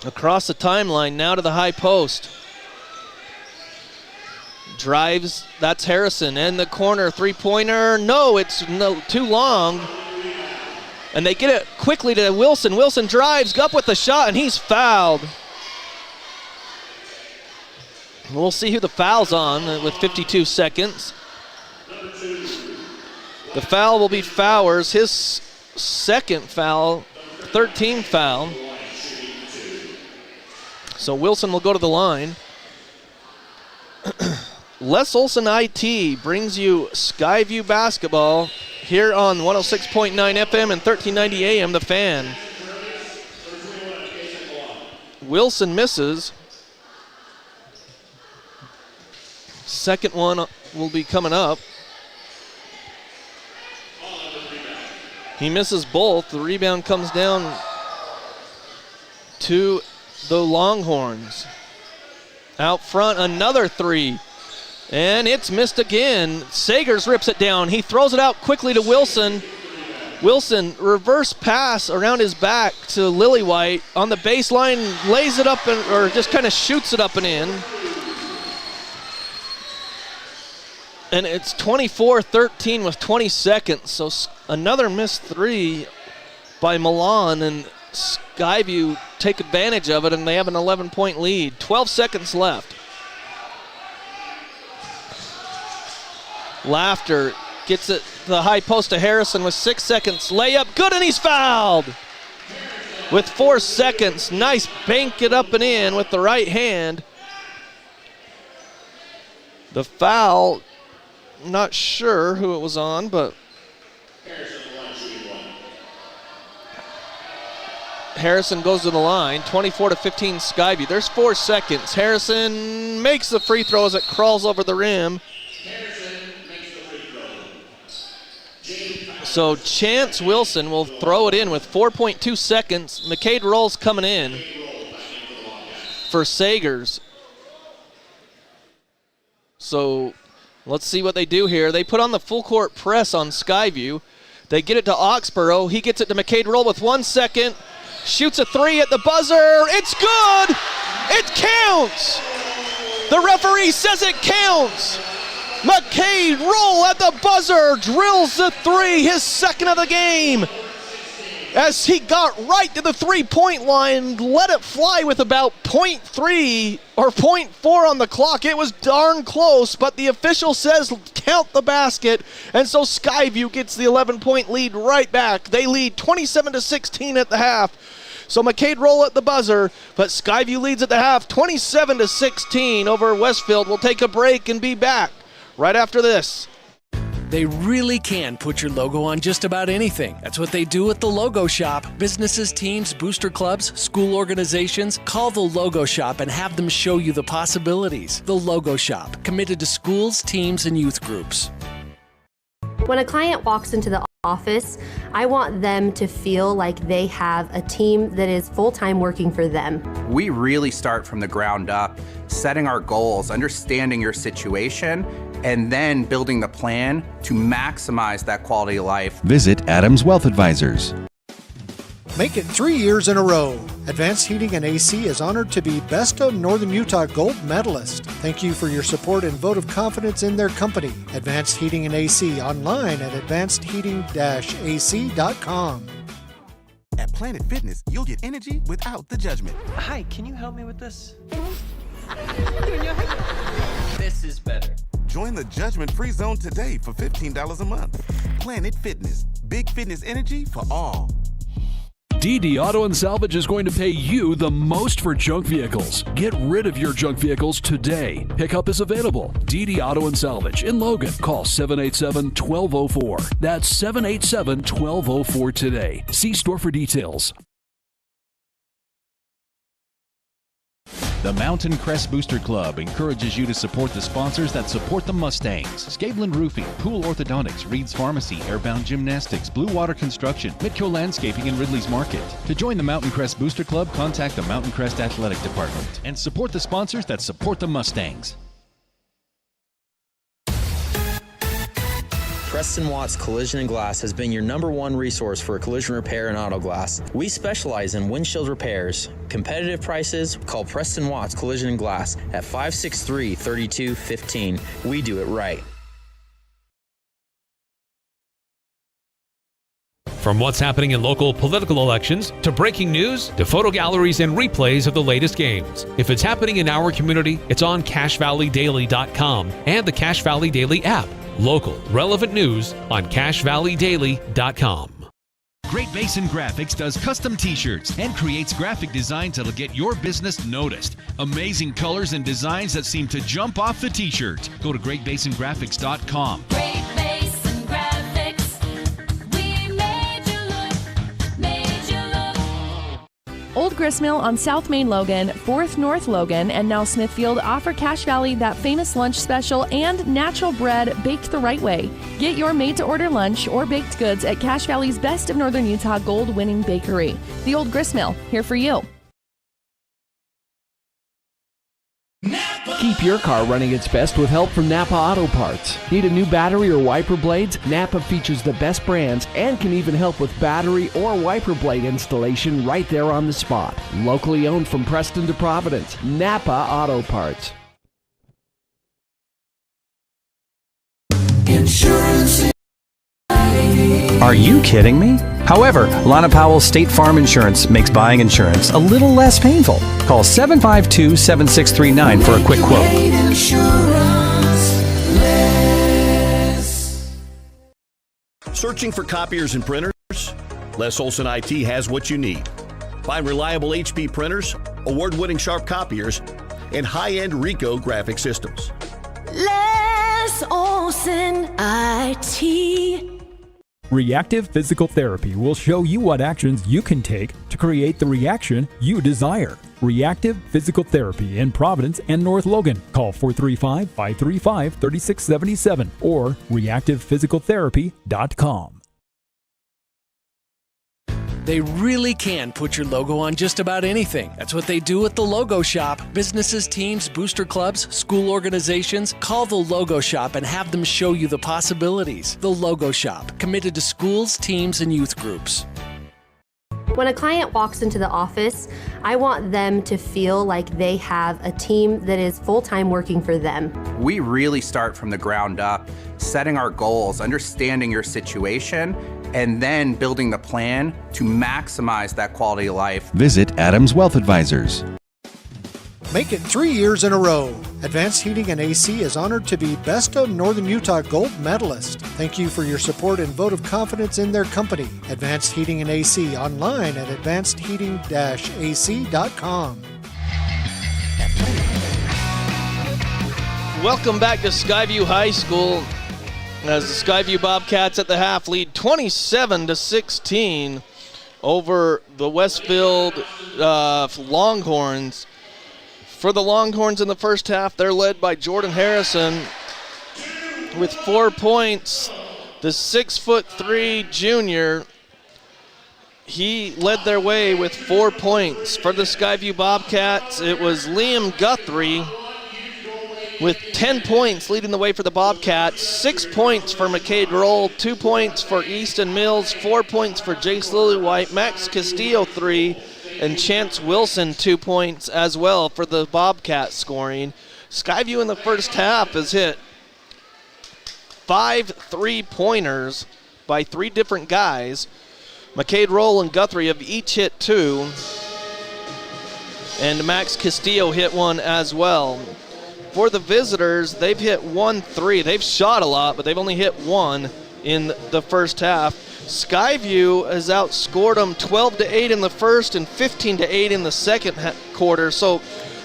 Across the timeline, now to the high post. Drives, that's Harrison, in the corner, three-pointer. No, it's too long. And they get it quickly to Wilson. Wilson drives up with the shot, and he's fouled. We'll see who the foul's on with 52 seconds. The foul will be Fowers, his second foul, 13 foul. So Wilson will go to the line. Les Olson IT brings you Skyview basketball here on 106.9 FM and 1390 AM, The Fan. Wilson misses. Second one will be coming up. He misses both. The rebound comes down to the Longhorns. Out front, another three. And it's missed again. Sagers rips it down. He throws it out quickly to Wilson. Wilson, reverse pass around his back to Lillywhite. On the baseline, lays it up or just kind of shoots it up and in. And it's 24-13 with 20 seconds. So another missed three by Milan, and Skyview take advantage of it, and they have an 11-point lead. 12 seconds left. Laughter gets it to the high post to Harrison with 6 seconds. Layup, good, and he's fouled. With 4 seconds, nice bank it up and in with the right hand. The foul, not sure who it was on, but Harrison goes to the line. 24-15 Skyview. There's 4 seconds. Harrison makes the free throw as it crawls over the rim. So Chance Wilson will throw it in with 4.2 seconds. McCade Roll's coming in for Sagers. So let's see what they do here. They put on the full court press on Skyview. They get it to Oxborough. He gets it to McCade Roll with 1 second. Shoots a three at the buzzer. It's good. It counts. The referee says it counts. McCade roll at the buzzer, drills the three, his second of the game. As he got right to the three-point line, let it fly with about 0.3 or 0.4 on the clock. It was darn close, but the official says count the basket, and so Skyview gets the 11-point lead right back. They lead 27-16 at the half. So McCade roll at the buzzer, but Skyview leads at the half 27-16 over Westfield. We'll take a break and be back right after this. They really can put your logo on just about anything. That's what they do at the Logo Shop. Businesses, teams, booster clubs, school organizations. Call the Logo Shop and have them show you the possibilities. The Logo Shop, committed to schools, teams, and youth groups. When a client walks into the office, I want them to feel like they have a team that is full-time working for them. We really start from the ground up, setting our goals, understanding your situation, and then building the plan to maximize that quality of life. Visit Adams Wealth Advisors. Make it 3 years in a row. Advanced Heating and AC is honored to be Best of Northern Utah Gold Medalist. Thank you for your support and vote of confidence in their company. Advanced Heating and AC, online at advancedheating-ac.com. At Planet Fitness, you'll get energy without the judgment. Hi, can you help me with this? This is better. Join the judgment-free zone today for $15 a month. Planet Fitness, big fitness energy for all. DD Auto and Salvage is going to pay you the most for junk vehicles. Get rid of your junk vehicles today. Pickup is available. DD Auto and Salvage in Logan. Call 787-1204. That's 787-1204 today. See store for details. The Mountain Crest Booster Club encourages you to support the sponsors that support the Mustangs. Scablin Roofing, Pool Orthodontics, Reed's Pharmacy, Airbound Gymnastics, Blue Water Construction, Midco Landscaping, and Ridley's Market. To join the Mountain Crest Booster Club, contact the Mountain Crest Athletic Department and support the sponsors that support the Mustangs. Preston Watts Collision and Glass has been your #1 resource for collision repair and auto glass. We specialize in windshield repairs. Competitive prices, call Preston Watts Collision and Glass at 563-3215. We do it right. From what's happening in local political elections, to breaking news, to photo galleries and replays of the latest games. If it's happening in our community, it's on CashValleyDaily.com and the Cache Valley Daily app. Local, relevant news on CashValleyDaily.com. Great Basin Graphics does custom t-shirts and creates graphic designs that'll get your business noticed. Amazing colors and designs that seem to jump off the t-shirt. Go to GreatBasinGraphics.com. Great Basin Graphics. We made you look. Old Gristmill on South Main Logan, 4th North Logan, and now Smithfield offer Cache Valley that famous lunch special and natural bread baked the right way. Get your made-to-order lunch or baked goods at Cache Valley's Best of Northern Utah gold-winning bakery. The Old Gristmill, here for you. Keep your car running its best with help from Napa Auto Parts. Need a new battery or wiper blades? Napa features the best brands and can even help with battery or wiper blade installation right there on the spot. Locally owned from Preston to Providence. Napa Auto Parts. Insurance. Are you kidding me? However, Lana Powell State Farm Insurance makes buying insurance a little less painful. Call 752-7639 for a quick quote. Searching for copiers and printers? Les Olson IT has what you need. Find reliable HP printers, award-winning Sharp copiers, and high-end Ricoh graphic systems. Les Olson IT. Reactive Physical Therapy will show you what actions you can take to create the reaction you desire. Reactive Physical Therapy in Providence and North Logan. Call 435-535-3677 or reactivephysicaltherapy.com. They really can put your logo on just about anything. That's what they do at the Logo Shop. Businesses, teams, booster clubs, school organizations. Call the Logo Shop and have them show you the possibilities. The Logo Shop, committed to schools, teams, and youth groups. When a client walks into the office, I want them to feel like they have a team that is full-time working for them. We really start from the ground up, setting our goals, understanding your situation, and then building the plan to maximize that quality of life. Visit Adams Wealth Advisors. Make it 3 years in a row. Advanced Heating and AC is honored to be Best of Northern Utah Gold Medalist. Thank you for your support and vote of confidence in their company. Advanced Heating and AC online at advancedheating-ac.com. Welcome back to Skyview High School as the Skyview Bobcats at the half lead 27-16 over the Westfield Longhorns. For the Longhorns in the first half, they're led by Jordan Harrison with 4 points. The 6'3" junior, he led their way with 4 points. For the Skyview Bobcats, it was Liam Guthrie with 10 points leading the way for the Bobcats. 6 points for McCade Roll, 2 points for Easton Mills, 4 points for Jace Lillywhite, Max Castillo 3, and Chance Wilson 2 points as well for the Bobcats scoring. Skyview in the first half has hit 5 3-pointers by 3 different guys. McCade Roll and Guthrie have each hit 2, and Max Castillo hit 1 as well. For the visitors, they've hit 1 3. They've shot a lot, but they've only hit 1 in the first half. Skyview has outscored them 12-8 in the first and 15-8 in the second quarter. So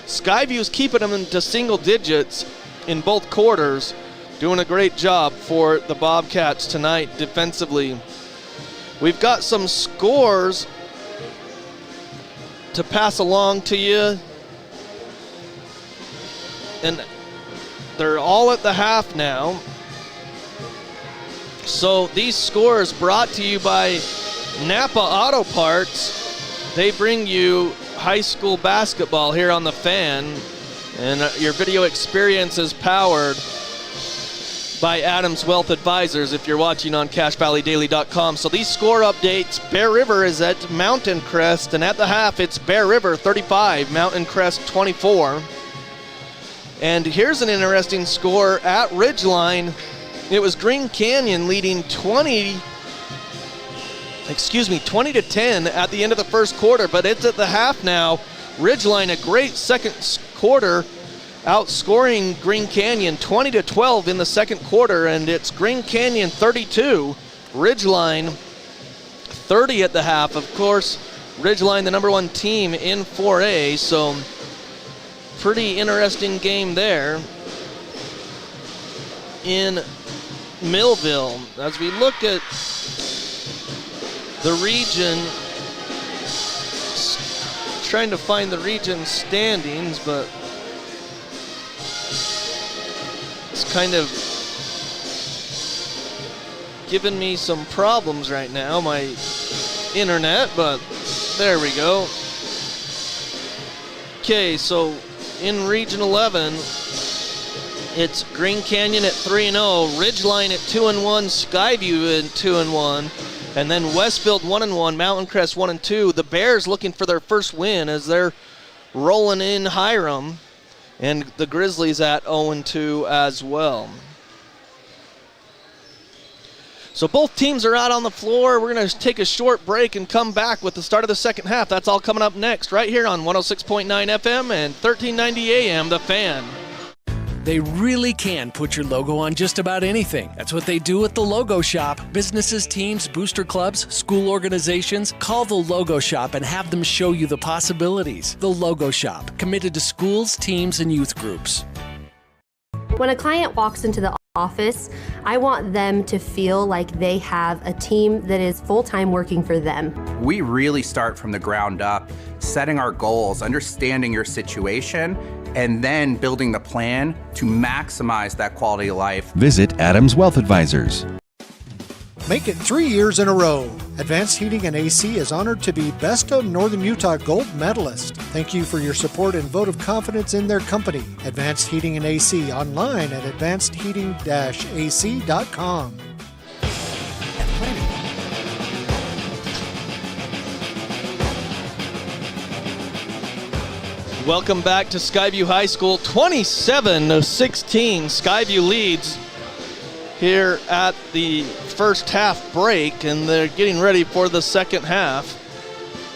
Skyview's keeping them into single digits in both quarters. Doing a great job for the Bobcats tonight defensively. We've got some scores to pass along to you. And they're all at the half now. So these scores brought to you by Napa Auto Parts. They bring you high school basketball here on the Fan, and your video experience is powered by Adams Wealth Advisors if you're watching on CashValleyDaily.com. So these score updates, Bear River is at Mountain Crest, and at the half it's Bear River 35, Mountain Crest 24. And here's an interesting score at Ridgeline. It was Green Canyon leading 20-10 at the end of the first quarter, but it's at the half now. Ridgeline, a great second quarter, outscoring Green Canyon 20-12 in the second quarter, and it's Green Canyon 32, Ridgeline 30 at the half. Of course, Ridgeline the number 1 team in 4A, so pretty interesting game there in Millville. As we look at the region, trying to find the region standings, but it's kind of giving me some problems right now, my internet, but there we go. Okay, so in Region 11, it's Green Canyon at 3-0, Ridgeline at 2-1, Skyview at 2-1, and then Westfield 1-1, Mountain Crest 1-2. The Bears looking for their first win as they're rolling in Hiram, and the Grizzlies at 0-2 as well. So both teams are out on the floor. We're going to take a short break and come back with the start of the second half. That's all coming up next right here on 106.9 FM and 1390 AM, The Fan. They really can put your logo on just about anything. That's what they do at the Logo Shop. Businesses, teams, booster clubs, school organizations. Call the Logo Shop and have them show you the possibilities. The Logo Shop, committed to schools, teams, and youth groups. When a client walks into the office, I want them to feel like they have a team that is full-time working for them. We really start from the ground up, setting our goals, understanding your situation, and then building the plan to maximize that quality of life. Visit Adams Wealth Advisors. Make it 3 years in a row. Advanced Heating and AC is honored to be Best of Northern Utah Gold Medalist. Thank you for your support and vote of confidence in their company. Advanced Heating and AC online at advancedheating-ac.com. Welcome back to Skyview High School. 27-16. Skyview leads here at the first half break, and they're getting ready for the second half.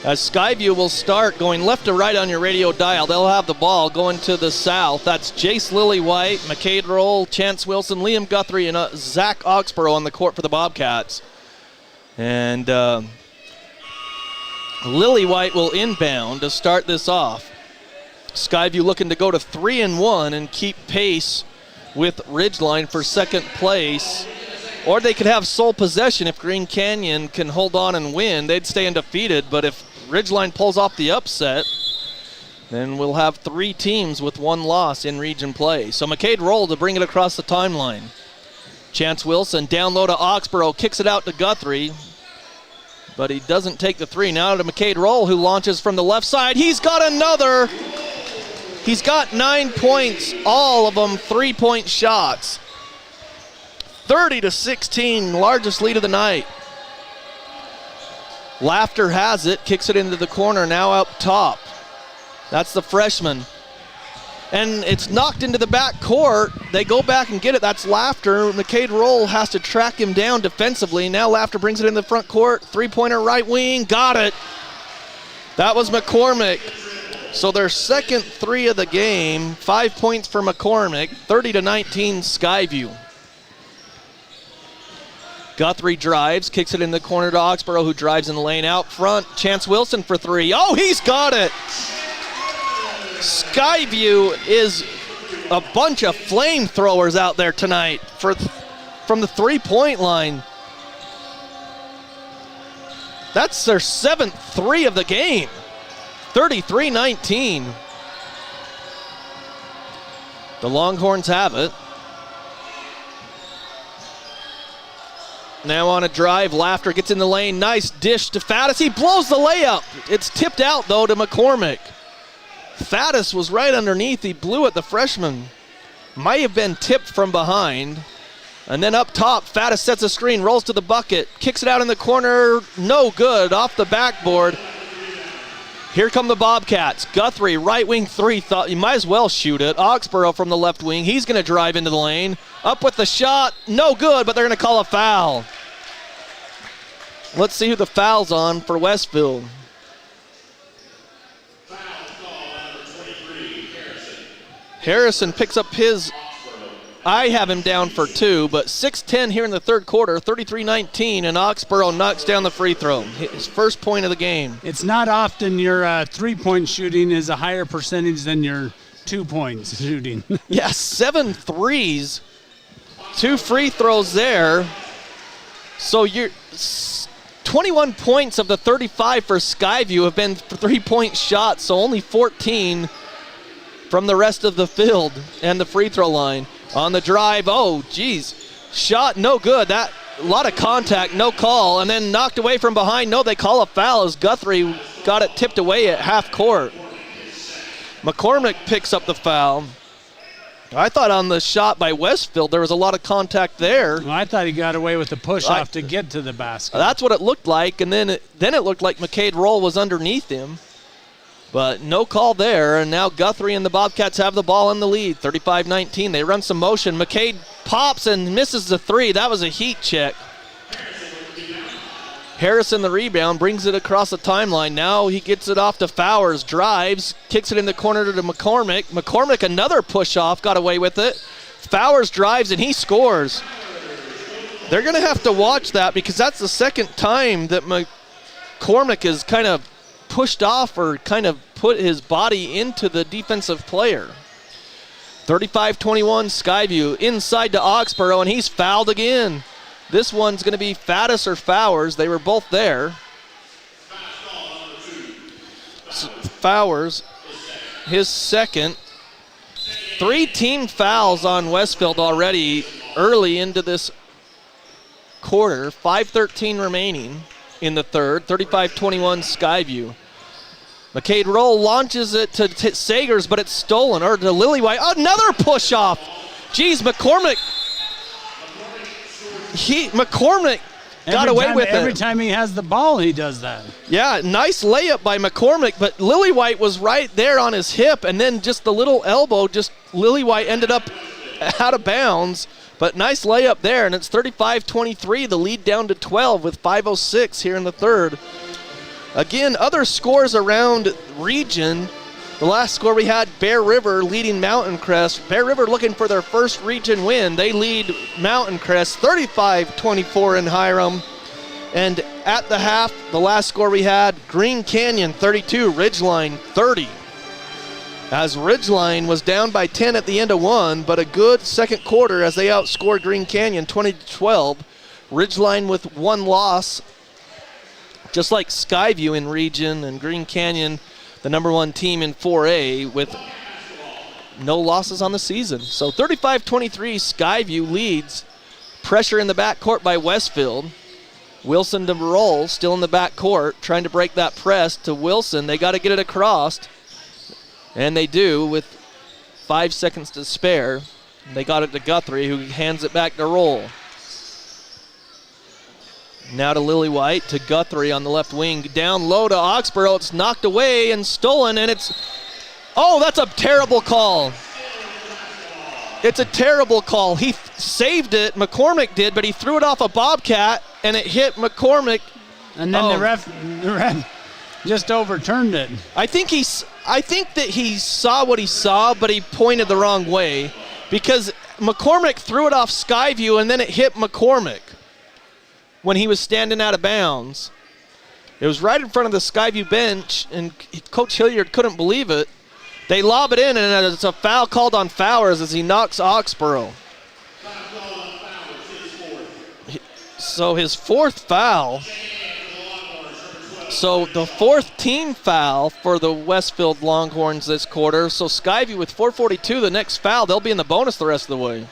As Skyview will start going left to right on your radio dial. They'll have the ball going to the south. That's Jace Lillywhite, McCade Roll, Chance Wilson, Liam Guthrie, and Zach Oxborough on the court for the Bobcats. And Lillywhite will inbound to start this off. Skyview looking to go to 3-1 and keep pace with Ridgeline for second place. Or they could have sole possession if Green Canyon can hold on and win. They'd stay undefeated, but if Ridgeline pulls off the upset, then we'll have 3 teams with 1 loss in region play. So McCade Roll to bring it across the timeline. Chance Wilson down low to Oxborough, kicks it out to Guthrie, but he doesn't take the 3. Now to McCade Roll, who launches from the left side. He's got another. He's got 9 points, all of them 3-point shots. 30-16, largest lead of the night. Laughter has it, kicks it into the corner, now up top. That's the freshman. And it's knocked into the back court. They go back and get it. That's Laughter. McCade Roll has to track him down defensively. Now Laughter brings it in the front court. 3-pointer right wing, got it. That was McCormick. So their second 3 of the game, 5 points for McCormick, 30-19 Skyview. Guthrie drives, kicks it in the corner to Oxborough, who drives in the lane out front. Chance Wilson for 3. Oh, he's got it! Skyview is a bunch of flamethrowers out there tonight from the 3-point line. That's their 7th 3 of the game. 33-19. The Longhorns have it. Now on a drive, Laughter gets in the lane. Nice dish to Faddis. He blows the layup. It's tipped out, though, to McCormick. Faddis was right underneath. He blew it, the freshman. Might have been tipped from behind. And then up top, Faddis sets a screen, rolls to the bucket, kicks it out in the corner. No good, off the backboard. Here come the Bobcats. Guthrie, right wing 3, thought you might as well shoot it. Oxborough from the left wing. He's going to drive into the lane. Up with the shot. No good, but they're going to call a foul. Let's see who the foul's on for Westfield. Harrison picks up his. I have him down for 2, but 6-10 here in the third quarter, 33-19, and Oxborough knocks down the free throw. His first point of the game. It's not often your 3-point shooting is a higher percentage than your 2-point shooting. Yeah, 7 threes, 2 free throws there. So you're 21 points of the 35 for Skyview have been 3-point shots, so only 14 from the rest of the field and the free throw line. On the drive, oh, geez. Shot, no good. That a lot of contact, no call. And then knocked away from behind. No, they call a foul as Guthrie got it tipped away at half court. McCormick picks up the foul. I thought on the shot by Westfield there was a lot of contact there. Well, I thought he got away with the push-off to get to the basket. That's what it looked like, and then it looked like McCade Roll was underneath him. But no call there, and now Guthrie and the Bobcats have the ball in the lead, 35-19. They run some motion. McCade pops and misses the 3. That was a heat check. Harrison the rebound, brings it across the timeline. Now he gets it off to Fowers, drives, kicks it in the corner to McCormick. McCormick, another push-off, got away with it. Fowers drives, and he scores. They're going to have to watch that because that's the second time that McCormick is kind of pushed off or kind of put his body into the defensive player. 35-21 Skyview inside to Oxborough, and he's fouled again. This one's going to be Faddis or Fowers. They were both there. Fowers, his second. 3 team fouls on Westfield already early into this quarter. 5:13 remaining in the third. 35-21 Skyview. McCade Roll launches it to Sagers, but it's stolen, or to Lillywhite. Another push-off. Geez, McCormick got away with it. Every time he has the ball, he does that. Yeah, nice layup by McCormick, but Lillywhite was right there on his hip, and then just the little elbow, Lillywhite ended up out of bounds. But nice layup there, and it's 35-23, the lead down to 12 with 5:06 here in the third. Again, other scores around region. The last score we had, Bear River leading Mountain Crest. Bear River looking for their first region win. They lead Mountain Crest 35-24 in Hiram. And at the half, the last score we had, Green Canyon 32, Ridgeline 30. As Ridgeline was down by 10 at the end of one, but a good second quarter as they outscored Green Canyon 20-12. Ridgeline with one loss, just like Skyview in region, and Green Canyon, the number one team in 4A, with no losses on the season. So 35-23, Skyview leads. Pressure in the backcourt by Westfield. Wilson to roll, still in the backcourt, trying to break that press to Wilson. They got to get it across. And they do with 5 seconds to spare. They got it to Guthrie, who hands it back to Roll. Now to Lillywhite, to Guthrie on the left wing. Down low to Oxborough. It's knocked away and stolen, and it's... Oh, that's a terrible call. It's a terrible call. He saved it, McCormick did, but he threw it off a Bobcat, and it hit McCormick. And then the ref just overturned it. I think that he saw what he saw, but he pointed the wrong way, because McCormick threw it off Skyview and then it hit McCormick when he was standing out of bounds. It was right in front of the Skyview bench, and Coach Hilliard couldn't believe it. They lob it in, and it's a foul called on Fowers as he knocks Oxborough. So his fourth foul. So the fourth team foul for the Westfield Longhorns this quarter. So Skyview with 4:42, the next foul. They'll be in the bonus the rest of the way.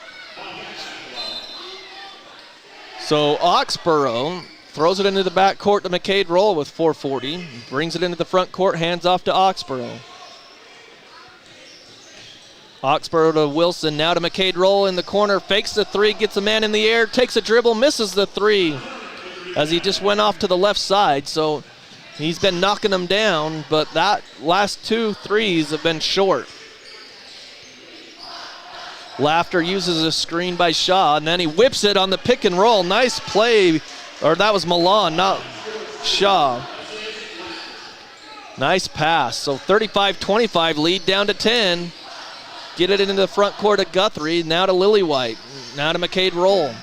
So Oxborough throws it into the backcourt to McCade Roll with 4:40. Brings it into the front court, hands off to Oxborough. Oxborough to Wilson, now to McCade Roll in the corner. Fakes the three, gets a man in the air, takes a dribble, misses the three as he just went off to the left side. So he's been knocking them down, but that last 2 threes have been short. Laughter uses a screen by Shaw, and then he whips it on the pick and roll. Nice play, or that was Milan, not Shaw. Nice pass. So 35-25, lead down to 10. Get it into the front court of Guthrie, now to Lillywhite, now to McCade Roll.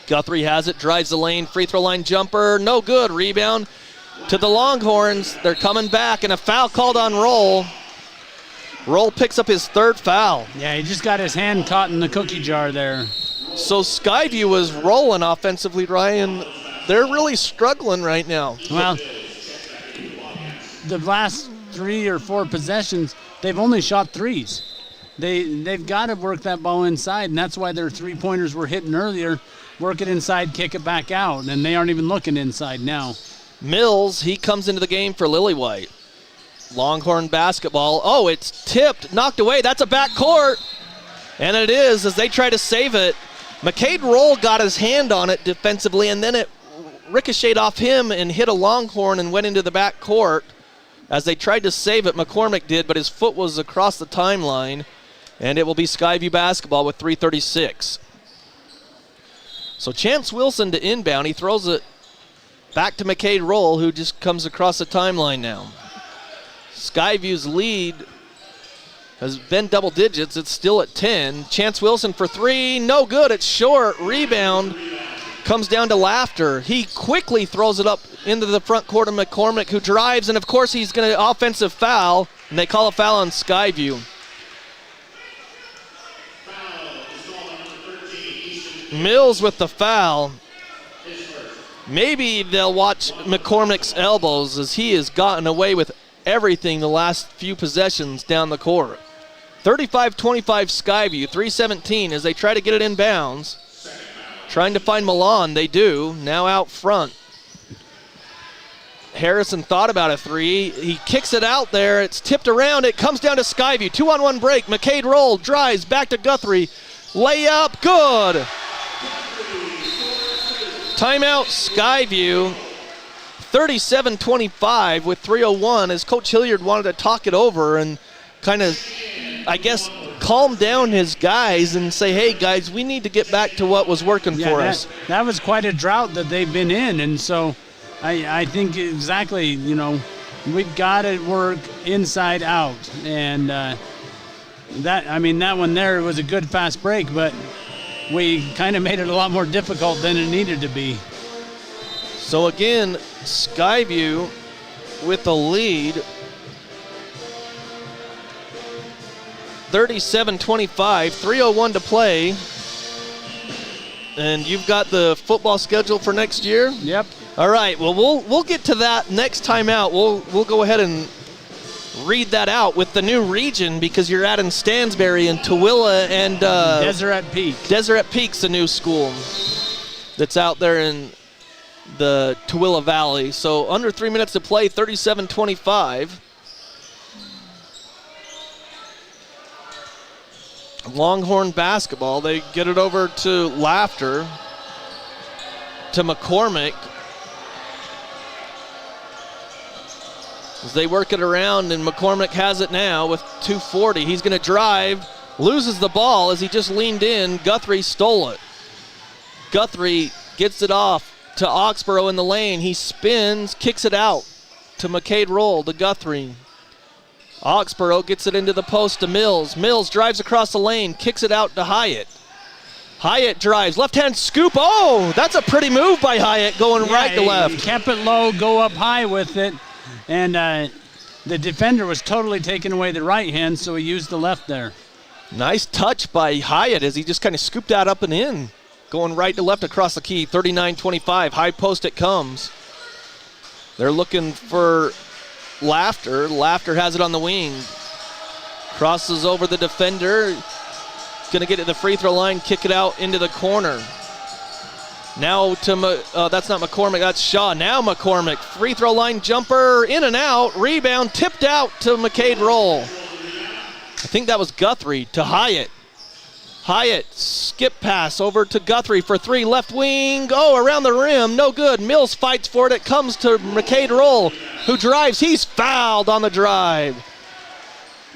Guthrie has it, drives the lane, free throw line jumper, no good. Rebound to the Longhorns. They're coming back, and a foul called on Roll. Roll picks up his third foul. Yeah, he just got his hand caught in the cookie jar there. So Skyview was rolling offensively, Ryan. They're really struggling right now. Well, the last 3 or 4 possessions, they've only shot threes. They've got to work that ball inside, and that's why their three-pointers were hitting earlier. Work it inside, kick it back out, and they aren't even looking inside now. Mills, he comes into the game for Lillywhite. Longhorn basketball. Oh, it's tipped, knocked away. That's a backcourt. And it is as they try to save it. McCade Roll got his hand on it defensively, and then it ricocheted off him and hit a Longhorn and went into the backcourt. As they tried to save it, McCormick did, but his foot was across the timeline, and it will be Skyview basketball with 3:36. So Chance Wilson to inbound. He throws it back to McCade Roll, who just comes across the timeline now. Skyview's lead has been double digits. It's still at 10. Chance Wilson for three, no good. It's short. Rebound comes down to Laughter. He quickly throws it up into the front court of McCormick, who drives, and of course he's going to offensive foul, and they call a foul on Skyview. Mills with the foul. Maybe they'll watch McCormick's elbows as he has gotten away with everything the last few possessions down the court. 35-25 Skyview, 3:17 as they try to get it in bounds. Trying to find Milan, they do, now out front. Harrison thought about a three. He kicks it out there. It's tipped around. It comes down to Skyview. 2-on-1 break. McCade Roll drives back to Guthrie. Layup, good. Timeout, Skyview. 37-25 with 3:01 as Coach Hilliard wanted to talk it over and kind of, I guess, calm down his guys and say, hey, guys, we need to get back to what was working for us. That was quite a drought that they've been in, and so I think exactly, we've got to work inside out. And that one there was a good fast break, but we kind of made it a lot more difficult than it needed to be. So again, Skyview with the lead. 37-25, 3:01 to play. And you've got the football schedule for next year? Yep. All right, well, we'll get to that next time out. We'll go ahead and read that out with the new region because you're adding Stansbury and Tooele and Deseret Peak. Deseret Peak's a new school that's out there in the Tooele Valley. So under 3 minutes to play, 37-25. Longhorn basketball, they get it over to Laughter, to McCormick. As they work it around, and McCormick has it now with 2:40. He's going to drive, loses the ball as he just leaned in. Guthrie stole it. Guthrie gets it off to Oxborough in the lane. He spins, kicks it out to McCade Roll, to Guthrie. Oxborough gets it into the post to Mills. Mills drives across the lane, kicks it out to Hyatt. Hyatt drives, left-hand scoop. Oh, that's a pretty move by Hyatt, going right to left. He kept it low, go up high with it, and the defender was totally taking away the right hand, so he used the left there. Nice touch by Hyatt as he just kind of scooped that up and in. Going right to left across the key, 39-25. High post it comes. They're looking for Laughter. Laughter has it on the wing. Crosses over the defender. Going to get to the free throw line, kick it out into the corner. Now to, that's not McCormick, that's Shaw. Now McCormick, free throw line jumper, in and out, rebound, tipped out to McCade Roll. I think that was Guthrie to Hyatt. Hyatt, skip pass over to Guthrie for three, left wing, around the rim, no good. Mills fights for it, it comes to McCade Roll, who drives, he's fouled on the drive.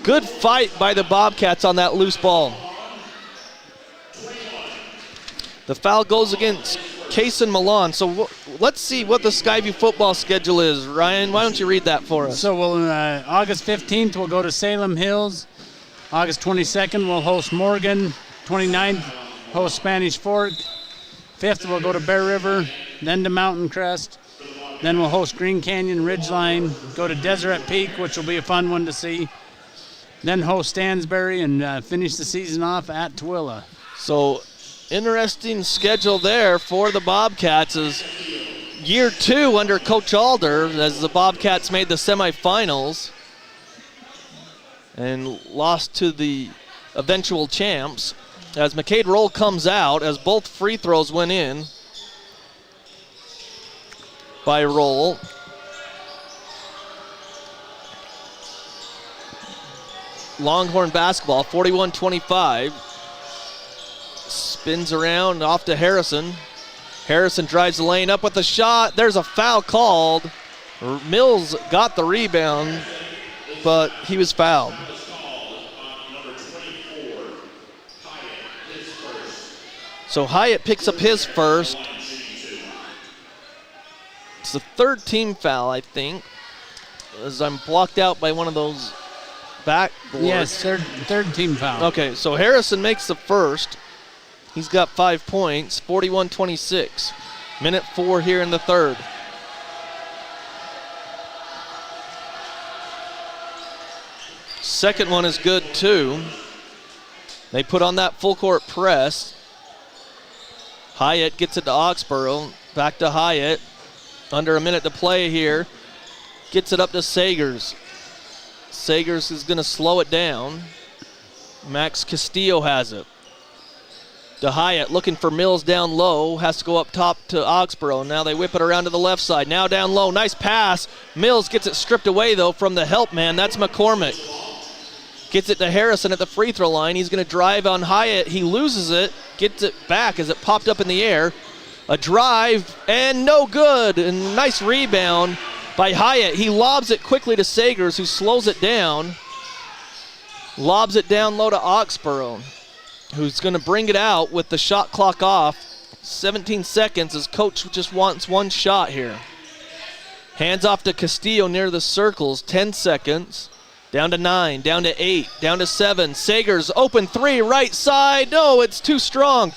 Good fight by the Bobcats on that loose ball. The foul goes against Kaysen Milan. So let's see what the Skyview football schedule is. Ryan, why don't you read that for us? So August 15th, we'll go to Salem Hills. August 22nd, we'll host Morgan. 29th, host Spanish Fork. 5th, we'll go to Bear River, then to Mountain Crest. Then we'll host Green Canyon Ridgeline, go to Deseret Peak, which will be a fun one to see. Then host Stansbury and finish the season off at Tooele. So interesting schedule there for the Bobcats as year two under Coach Alder as the Bobcats made the semifinals and lost to the eventual champs. As McCade Roll comes out, as both free throws went in by Roll. Longhorn basketball, 41-25. Spins around off to Harrison. Harrison drives the lane up with the shot. There's a foul called. Mills got the rebound, but he was fouled. So Hyatt picks up his first. It's the third team foul, I think, as I'm blocked out by one of those backboards. Yes, third team foul. Okay, so Harrison makes the first. He's got 5 points, 41-26. Minute 4 here in the third. Second one is good too. They put on that full court press. Hyatt gets it to Oxborough. Back to Hyatt. Under a minute to play here. Gets it up to Sagers. Sagers is going to slow it down. Max Castillo has it. To Hyatt, looking for Mills down low. Has to go up top to Oxborough. Now they whip it around to the left side. Now down low. Nice pass. Mills gets it stripped away, though, from the help man. That's McCormick. Gets it to Harrison at the free throw line. He's going to drive on Hyatt. He loses it. Gets it back as it popped up in the air. A drive, and no good. And nice rebound by Hyatt. He lobs it quickly to Sagers, who slows it down. Lobs it down low to Oxborough, who's going to bring it out with the shot clock off. 17 seconds as coach just wants one shot here. Hands off to Castillo near the circles. 10 seconds. Down to 9, down to 8, down to 7. Sagers, open 3, right side. No, it's too strong.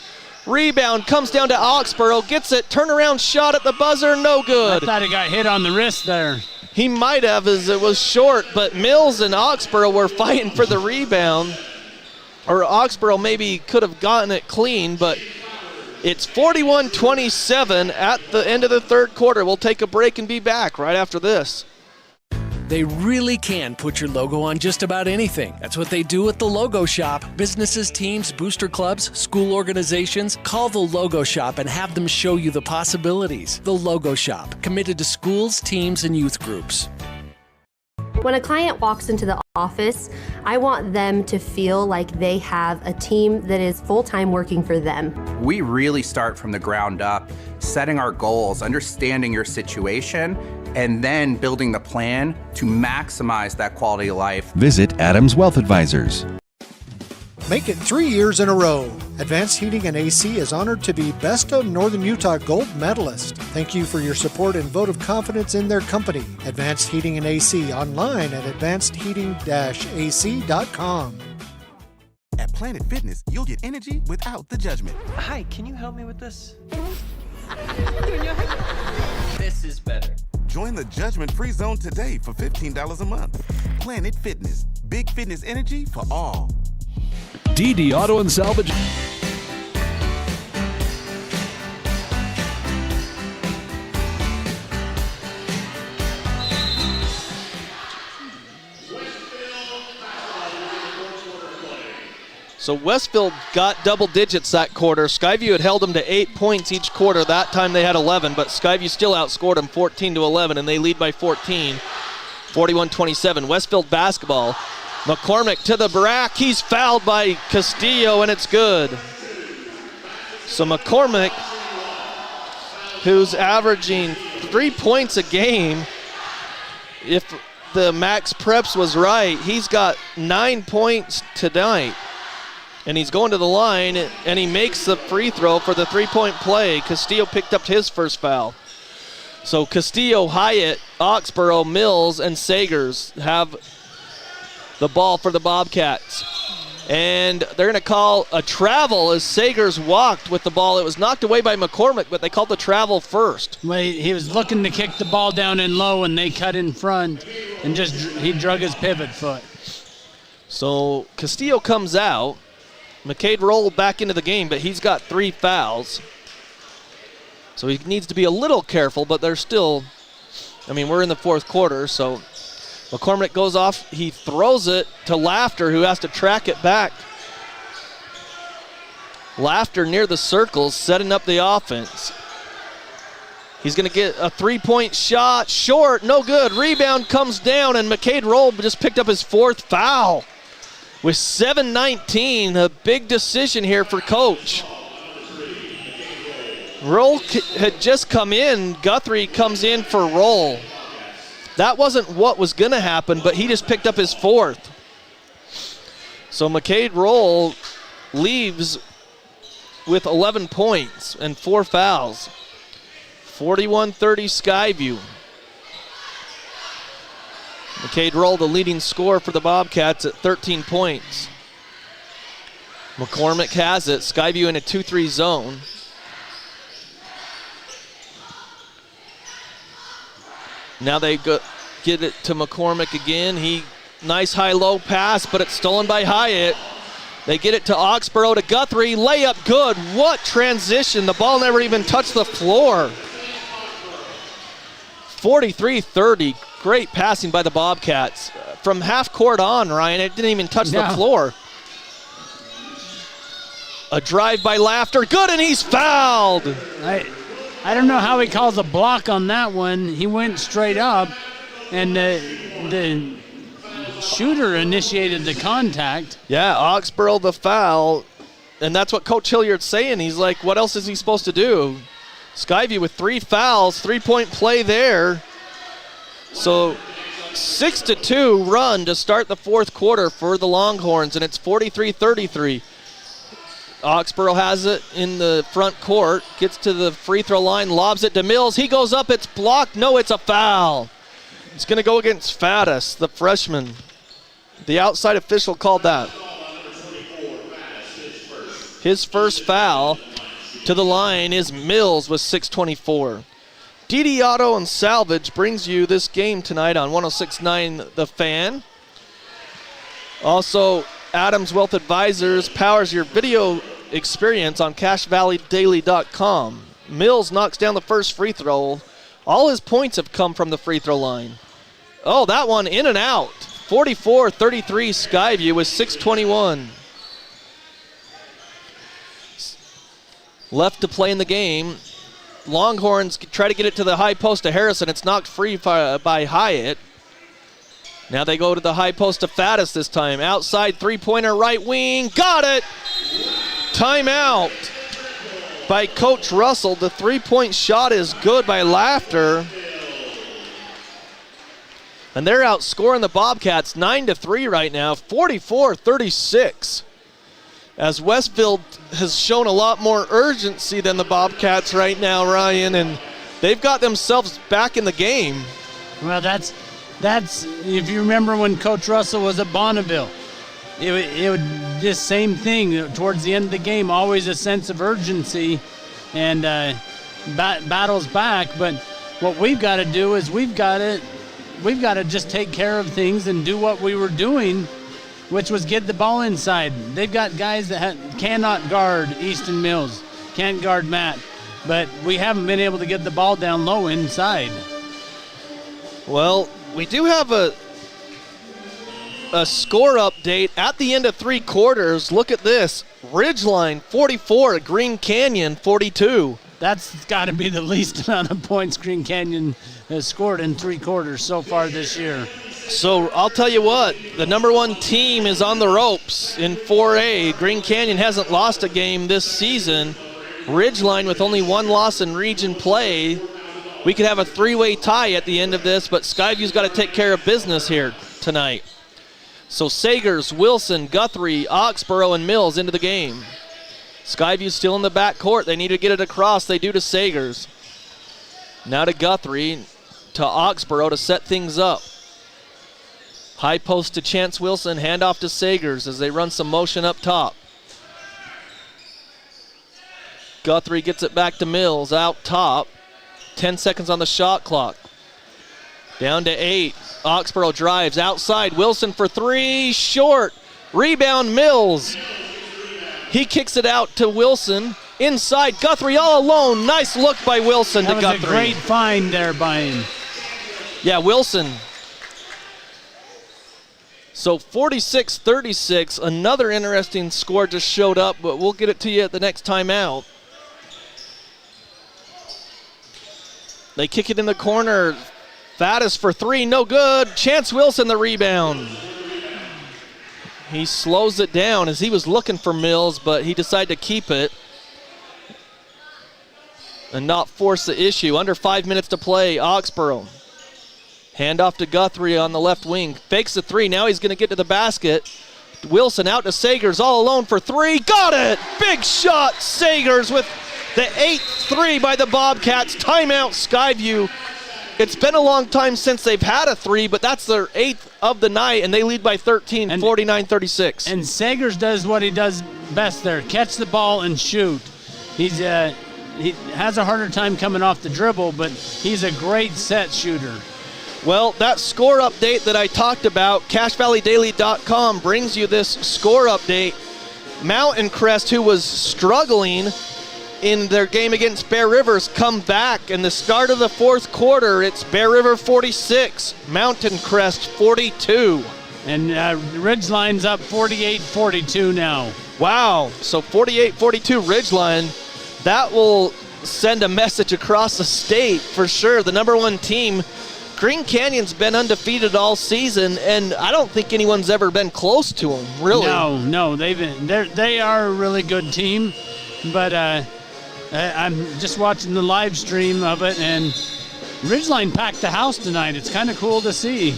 Rebound comes down to Oxborough, gets it, turnaround shot at the buzzer, no good. I thought he got hit on the wrist there. He might have, as it was short, but Mills and Oxborough were fighting for the rebound. Or Oxborough maybe could have gotten it clean, but it's 41-27 at the end of the third quarter. We'll take a break and be back right after this. They really can put your logo on just about anything. That's what they do at the Logo Shop. Businesses, teams, booster clubs, school organizations. Call the Logo Shop and have them show you the possibilities. The Logo Shop, committed to schools, teams, and youth groups. When a client walks into the office, I want them to feel like they have a team that is full-time working for them. We really start from the ground up, setting our goals, understanding your situation, and then building the plan to maximize that quality of life. Visit Adams Wealth Advisors. Make it 3 years in a row. Advanced Heating and AC is honored to be Best of Northern Utah Gold Medalist. Thank you for your support and vote of confidence in their company. Advanced Heating and AC, online at advancedheating-ac.com. At Planet Fitness, you'll get energy without the judgment. Hi, can you help me with this? This is better. Join the judgment-free zone today for $15 a month. Planet Fitness, big fitness energy for all. DD Auto and Salvage. So Westfield got double digits that quarter. Skyview had held them to 8 points each quarter. That time they had 11, but Skyview still outscored them 14-11, and they lead by 14, 41-27. Westfield basketball. McCormick to the brack. He's fouled by Castillo, and it's good. So McCormick, who's averaging 3 points a game, if the Max Preps was right, he's got 9 points tonight. And he's going to the line, and he makes the free throw for the three-point play. Castillo picked up his first foul. So Castillo, Hyatt, Oxborough, Mills, and Sagers have the ball for the Bobcats. And they're going to call a travel as Sagers walked with the ball. It was knocked away by McCormick, but they called the travel first. Well, he was looking to kick the ball down in low, and they cut in front, and he drug his pivot foot. So Castillo comes out. McCade rolled back into the game, but he's got 3 fouls. So he needs to be a little careful, but they're still, we're in the fourth quarter, so McCormick goes off. He throws it to Laughter, who has to track it back. Laughter near the circles, setting up the offense. He's going to get a three-point shot, short, no good. Rebound comes down, and McCade Roll just picked up his 4th foul. With 7:19, a big decision here for Coach. Roll had just come in. Guthrie comes in for Roll. That wasn't what was going to happen, but he just picked up his 4th. So McCade Roll leaves with 11 points and 4 fouls. 41-30 Skyview. McCade Roll, the leading scorer for the Bobcats at 13 points. McCormick has it. Skyview in a 2-3 zone. Now they get it to McCormick again. Nice high-low pass, but it's stolen by Hyatt. They get it to Oxborough to Guthrie. Layup good. What transition. The ball never even touched the floor. 43-30. Great passing by the Bobcats. From half court on, Ryan, it didn't even touch the floor. A drive by Laughter. Good, and he's fouled. I don't know how he calls a block on that one. He went straight up, and the shooter initiated the contact. Yeah, Oxborough the foul, and that's what Coach Hilliard's saying. He's like, what else is he supposed to do? Skyview with 3 fouls, 3-point play there. So 6-2 run to start the fourth quarter for the Longhorns, and it's 43-33. Oxborough has it in the front court, gets to the free throw line, lobs it to Mills. He goes up, it's blocked. No, it's a foul. It's going to go against Faddis, the freshman. The outside official called that. His first foul to the line is Mills with 6:24. DD Auto and Salvage brings you this game tonight on 106.9 The Fan. Also, Adams Wealth Advisors powers your video experience on CashValleyDaily.com. Mills knocks down the first free throw. All his points have come from the free throw line. Oh, that one in and out. 44-33 Skyview with 6:21. Left to play in the game. Longhorns try to get it to the high post to Harrison. It's knocked free by Hyatt. Now they go to the high post to Faddis this time. Outside three-pointer right wing. Got it! Timeout by Coach Russell. The three-point shot is good by Laughter. And they're outscoring the Bobcats 9-3 right now, 44-36. As Westfield has shown a lot more urgency than the Bobcats right now, Ryan, and they've got themselves back in the game. Well, that's if you remember when Coach Russell was at Bonneville, it would just same thing towards the end of the game, always a sense of urgency and battles back. But what we've got to do is we've got to just take care of things and do what we were doing, which was get the ball inside. They've got guys that cannot guard Easton Mills, can't guard Matt, but we haven't been able to get the ball down low inside. Well, we do have a score update at the end of 3 quarters. Look at this. Ridgeline 44, Green Canyon 42. That's got to be the least amount of points Green Canyon has scored in 3 quarters so far this year. So I'll tell you what, the number 1 team is on the ropes in 4A. Green Canyon hasn't lost a game this season. Ridgeline with only 1 loss in region play. We could have a 3-way tie at the end of this, but Skyview's got to take care of business here tonight. So Sagers, Wilson, Guthrie, Oxborough, and Mills into the game. Skyview still in the back court. They need to get it across. They do to Sagers. Now to Guthrie, to Oxborough to set things up. High post to Chance Wilson, handoff to Sagers as they run some motion up top. Guthrie gets it back to Mills, out top. 10 seconds on the shot clock. Down to 8. Oxborough drives outside. Wilson for 3, short. Rebound Mills. He kicks it out to Wilson. Inside, Guthrie all alone. Nice look by Wilson to Guthrie. That was a great find there by him. Yeah, Wilson. So 46-36, another interesting score just showed up, but we'll get it to you at the next timeout. They kick it in the corner. Faddis for 3, no good. Chance Wilson the rebound. He slows it down as he was looking for Mills, but he decided to keep it and not force the issue. Under 5 minutes to play, Oxborough. Handoff to Guthrie on the left wing. Fakes the 3, now he's going to get to the basket. Wilson out to Sagers, all alone for 3. Got it! Big shot, Sagers with the 8th 3 by the Bobcats. Timeout, Skyview. It's been a long time since they've had a 3, but that's their 8th of the night, and they lead by 13, 49-36. And Sagers does what he does best there, catch the ball and shoot. He has a harder time coming off the dribble, but he's a great set shooter. Well, that score update that I talked about, CashValleyDaily.com brings you this score update. Mountain Crest, who was struggling in their game against Bear Rivers, come back. In the start of the fourth quarter, it's Bear River 46, Mountain Crest 42. And Ridgeline's up 48-42 now. Wow, so 48-42 Ridgeline. That will send a message across the state for sure. The number 1 team, Green Canyon's been undefeated all season, and I don't think anyone's ever been close to them, really. No, they are a really good team, but I'm just watching the live stream of it, and Ridgeline packed the house tonight. It's kind of cool to see.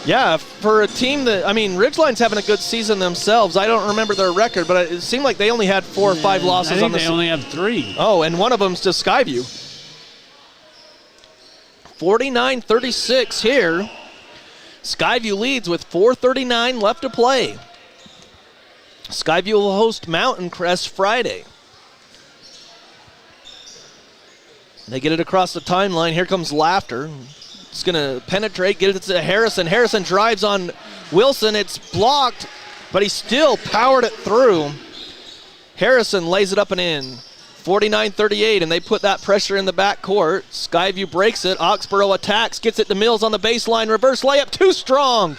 Yeah, for a team that, Ridgeline's having a good season themselves. I don't remember their record, but it seemed like they only had 4 or 5 losses I think on the they only have 3. Oh, and one of them's to Skyview. 49-36 here. Skyview leads with 4:39 left to play. Skyview will host Mountain Crest Friday. They get it across the timeline. Here comes Laughter. It's going to penetrate, get it to Harrison. Harrison drives on Wilson. It's blocked, but he still powered it through. Harrison lays it up and in. 49-38, and they put that pressure in the backcourt. Skyview breaks it. Oxborough attacks, gets it to Mills on the baseline. Reverse layup, too strong.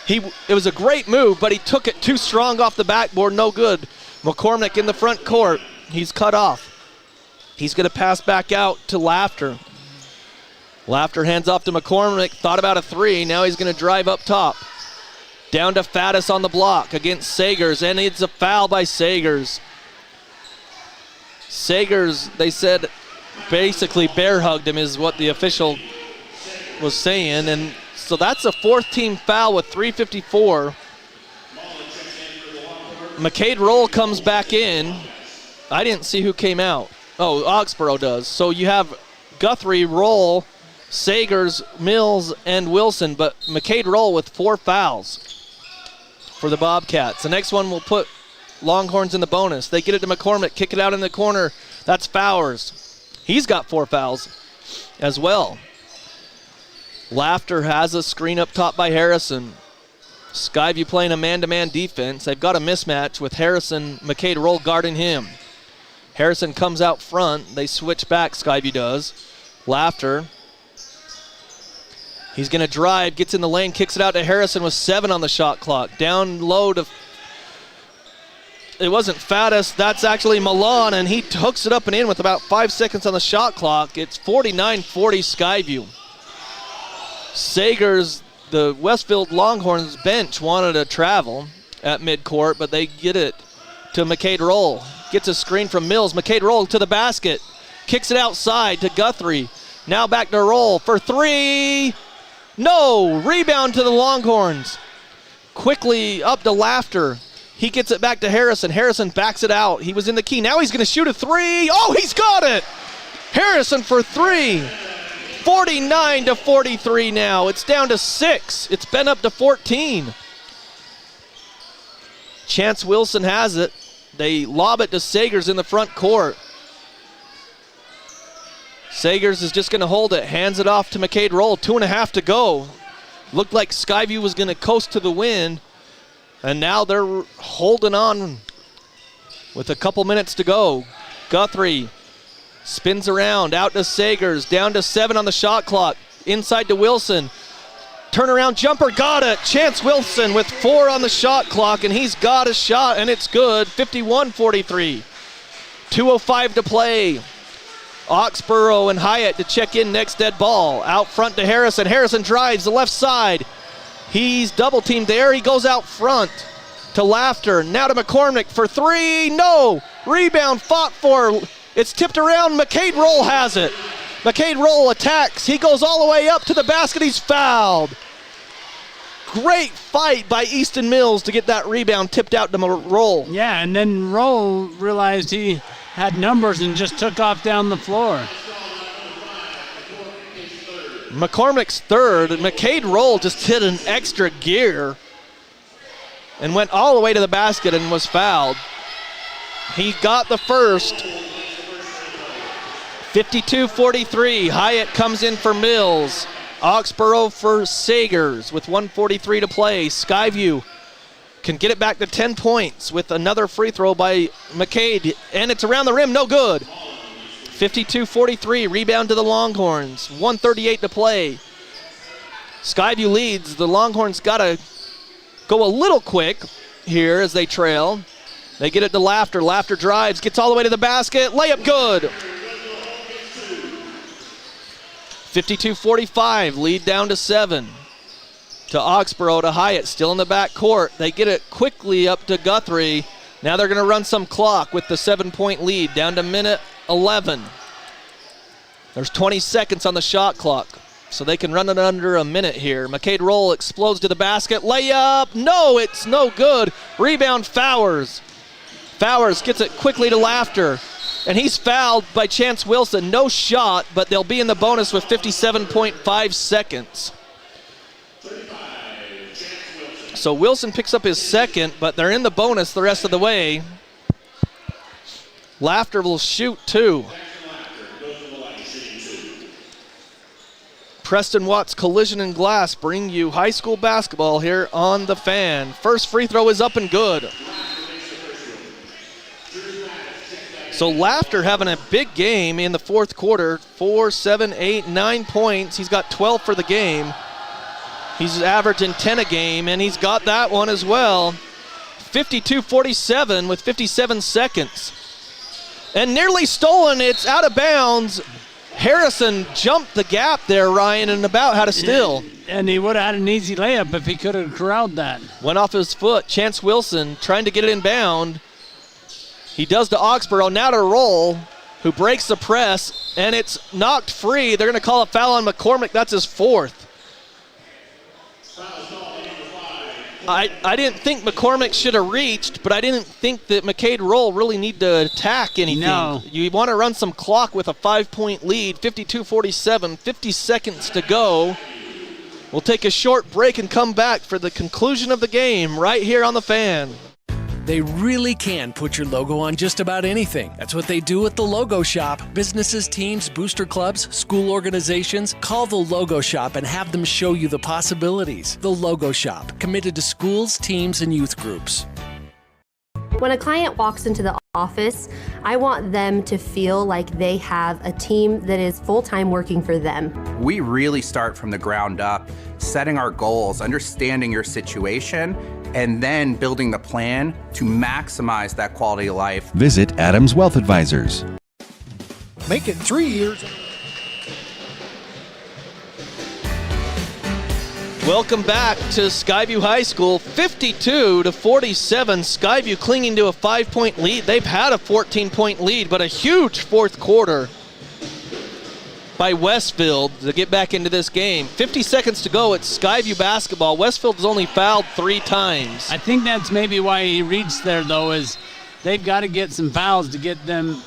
It was a great move, but he took it too strong off the backboard. No good. McCormick in the front court. He's cut off. He's going to pass back out to Laughter. Laughter hands off to McCormick. Thought about a 3. Now he's going to drive up top. Down to Faddis on the block against Sagers, and it's a foul by Sagers. Sagers, they said, basically bear hugged him is what the official was saying, and so that's a 4th team foul with 3:54. McCade Roll comes back in. I didn't see who came out. Oh, Oxborough does. So you have Guthrie, Roll, Sagers, Mills, and Wilson, but McCade Roll with 4 fouls for the Bobcats. The next one will put Longhorns in the bonus. They get it to McCormick, kick it out in the corner. That's Fowers. He's got 4 fouls as well. Laughter has a screen up top by Harrison. Skyview playing a man-to-man defense. They've got a mismatch with Harrison, McCade Roll guarding him. Harrison comes out front. They switch back, Skyview does. Laughter. He's going to drive, gets in the lane, kicks it out to Harrison with 7 on the shot clock. Down low to, it wasn't Faddis, that's actually Milan, and he hooks it up and in with about 5 seconds on the shot clock. It's 49-40 Skyview. Sagers, the Westfield Longhorns bench wanted to travel at midcourt, but they get it to McCade Roll. Gets a screen from Mills. McCade Roll to the basket. Kicks it outside to Guthrie. Now back to Roll for 3. No! Rebound to the Longhorns. Quickly up to Laughter. He gets it back to Harrison. Harrison backs it out. He was in the key. Now he's going to shoot a 3. Oh, he's got it! Harrison for 3. 49-43 now. It's down to 6. It's been up to 14. Chance Wilson has it. They lob it to Sagers in the front court. Sagers is just going to hold it. Hands it off to McCade Roll. 2.5 to go. Looked like Skyview was going to coast to the win. And now they're holding on with a couple minutes to go. Guthrie spins around, out to Sagers, down to 7 on the shot clock. Inside to Wilson. Turnaround jumper, got it. Chance Wilson with 4 on the shot clock, and he's got a shot, and it's good. 51-43. 2:05 to play. Oxborough and Hyatt to check in next dead ball. Out front to Harrison. Harrison drives the left side. He's double teamed there. He goes out front to Laughter. Now to McCormick for 3. No! Rebound fought for. It's tipped around. McCade Roll has it. McCade Roll attacks. He goes all the way up to the basket. He's fouled. Great fight by Easton Mills to get that rebound tipped out to Roll. Yeah, and then Roll realized he had numbers and just took off down the floor. McCormick's third. McCade Roll just hit an extra gear and went all the way to the basket and was fouled. He got the first. 52-43. Hyatt comes in for Mills. Oxborough for Sagers with 1:43 to play. Skyview can get it back to 10 points with another free throw by McCade, and it's around the rim, no good. 52-43, rebound to the Longhorns. 1:38 to play. Skyview leads. The Longhorns got to go a little quick here as they trail. They get it to Laughter. Laughter drives, gets all the way to the basket. Layup good. 52-45, lead down to 7. To Oxborough, to Hyatt, still in the back court. They get it quickly up to Guthrie. Now they're going to run some clock with the 7-point lead down to minute 11. There's 20 seconds on the shot clock, so they can run it under a minute here. McCade Roll explodes to the basket. Layup. No, it's no good. Rebound, Fowers. Fowers gets it quickly to Laughter, and he's fouled by Chance Wilson. No shot, but they'll be in the bonus with 57.5 seconds. So Wilson picks up his second, but they're in the bonus the rest of the way. Laughter will shoot 2. Preston Watts Collision and Glass bring you high school basketball here on The Fan. First free throw is up and good. So Laughter having a big game in the fourth quarter. 4, 7, 8, 9 points. He's got 12 for the game. He's averaging 10 a game, and he's got that one as well. 52-47 with 57 seconds. And nearly stolen. It's out of bounds. Harrison jumped the gap there, Ryan, and about had a steal. And he would have had an easy layup if he could have corralled that. Went off his foot. Chance Wilson trying to get it inbound. He does to Oxborough. Now to Roll, who breaks the press, and it's knocked free. They're going to call a foul on McCormick. That's his 4th. I didn't think McCormick should have reached, but I didn't think that McCade Roll really need to attack anything. No. You want to run some clock with a 5-point lead, 52-47, 50 seconds to go. We'll take a short break and come back for the conclusion of the game right here on The Fan. They really can put your logo on just about anything. That's what they do at the Logo Shop. Businesses, teams, booster clubs, school organizations. Call the Logo Shop and have them show you the possibilities. The Logo Shop, committed to schools, teams, and youth groups. When a client walks into the office, I want them to feel like they have a team that is full-time working for them. We really start from the ground up, setting our goals, understanding your situation, and then building the plan to maximize that quality of life. Visit Adams Wealth Advisors. Make it 3 years. Welcome back to Skyview High School, 52-47. Skyview clinging to a 5-point lead. They've had a 14-point lead, but a huge fourth quarter by Westfield to get back into this game. 50 seconds to go. It's Skyview basketball. Westfield has only fouled 3 times. I think that's maybe why he reached there, though, is they've got to get some fouls to get them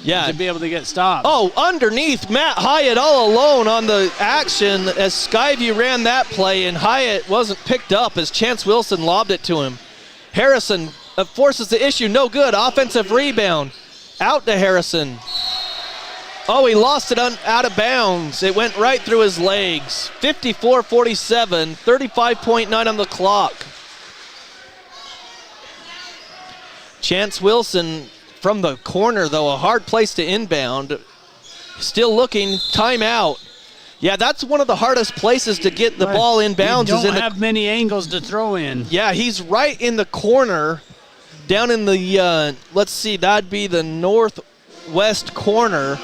to be able to get stopped. Oh, underneath, Matt Hyatt all alone on the action as Skyview ran that play, and Hyatt wasn't picked up as Chance Wilson lobbed it to him. Harrison forces the issue. No good. Offensive rebound. Out to Harrison. Oh, he lost it out of bounds. It went right through his legs. 54-47, 35.9 on the clock. Chance Wilson from the corner, though, a hard place to inbound. Still looking, timeout. Yeah, that's one of the hardest places to get the ball inbounds. You don't have many angles to throw in. Yeah, he's right in the corner, down in the, let's see, that'd be the northwest corner.